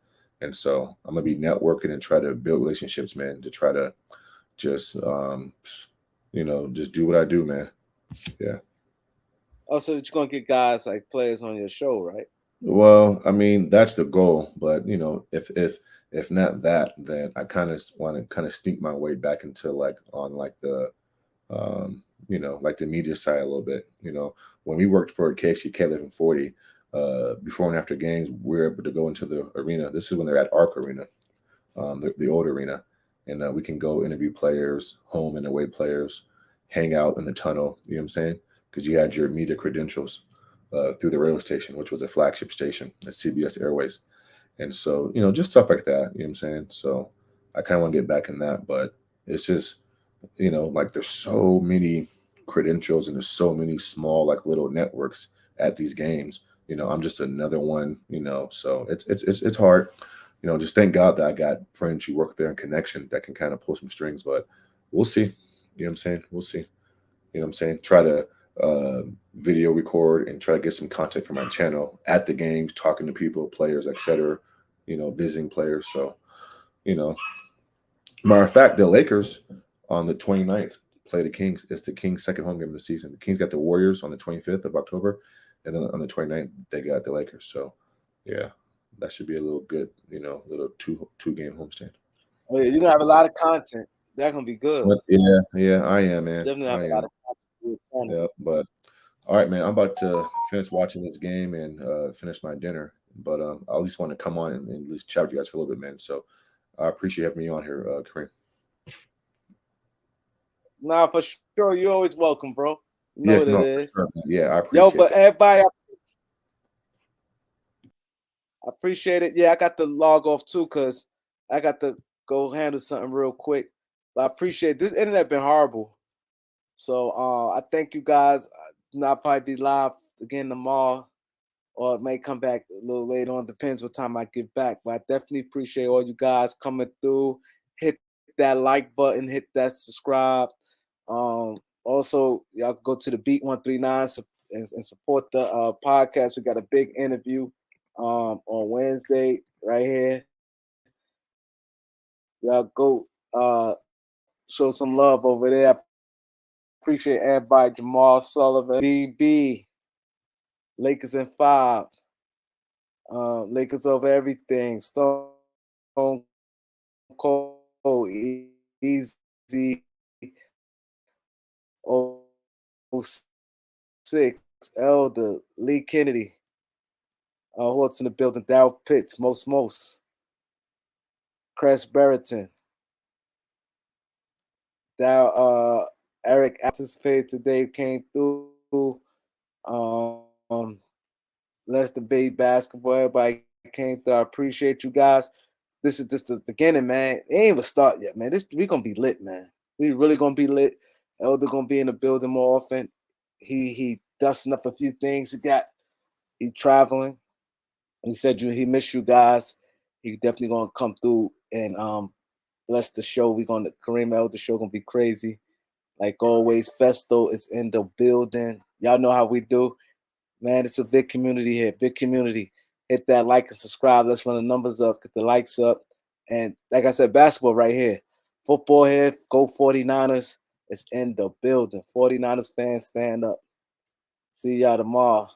And so I'm gonna be networking and try to build relationships, man, to try to just just do what I do, man. Yeah. Also, you're gonna get guys like players on your show, right? Well, I mean, that's the goal, but if not that, then I kind of want to kind of sneak my way back into like on like the like the media side a little bit. When we worked for KCK 1140, before and after games, we were able to go into the arena. This is when they're at Arc Arena, the old arena, and we can go interview players, home and away players, hang out in the tunnel. You know what I'm saying? Because you had your media credentials through the radio station, which was a flagship station at CBS Airways, and so just stuff like that. You know what I'm saying? So I kind of want to get back in that, but it's just like there's so many credentials and there's so many small like little networks at these games. I'm just another one. So it's hard. Just thank God that I got friends who work there and connection that can kind of pull some strings. But we'll see. You know what I'm saying? We'll see. You know what I'm saying? Try to video record and try to get some content for my channel at the games, talking to people, players, etc. Visiting players. So you know, matter of fact, the Lakers on the 29th play the Kings. It's the Kings' second home game of the season. The Kings got the Warriors on the 25th of October, and then on the 29th they got the Lakers. So yeah, that should be a little good, little two game homestand. Oh, yeah, you're gonna have a lot of content. That's gonna be good. But yeah, I am, man. Definitely have I a lot am. of content for your channel. Yeah, but all right, man. I'm about to finish watching this game and finish my dinner. But I at least want to come on and at least chat with you guys for a little bit, man. So I appreciate having me on here, Kareem. Nah, for sure. You're always welcome, bro. You know Yes, what it no, for is. sure, man. Yeah, I Yo, appreciate but that. everybody, I appreciate it. Yeah, I got to log off too, cause I got to go handle something real quick. But I appreciate this. Internet been horrible. So I thank you guys. I'll probably be live again tomorrow, or it may come back a little later on. Depends what time I get back. But I definitely appreciate all you guys coming through. Hit that like button, hit that subscribe. Also, y'all go to the Beat 139 and support the podcast. We got a big interview on Wednesday right here. Y'all go show some love over there. Appreciate everybody. Jamal Sullivan, DB, Lakers in 5. Lakers over everything. Stone Cold, Easy, oh 06, Elder, Lee Kennedy, who else in the building? Darryl Pitts, Most, Chris Berreton, Eric anticipated today, came through. Um, Let's Debate Basketball. Everybody came through. I appreciate you guys. This is just the beginning, man. It ain't even start yet, man. We gonna be lit, man. We really gonna be lit. Elder gonna be in the building more often. He dusting up a few things. He's traveling. He said he missed you guys. He definitely gonna come through and bless the show. We gonna Kareem Elder show gonna be crazy. Like always, Festo is in the building. Y'all know how we do. Man, it's a big community here. Big community. Hit that like and subscribe. Let's run the numbers up. Get the likes up. And like I said, basketball right here. Football here. Go 49ers. It's in the building. 49ers fans, stand up. See y'all tomorrow.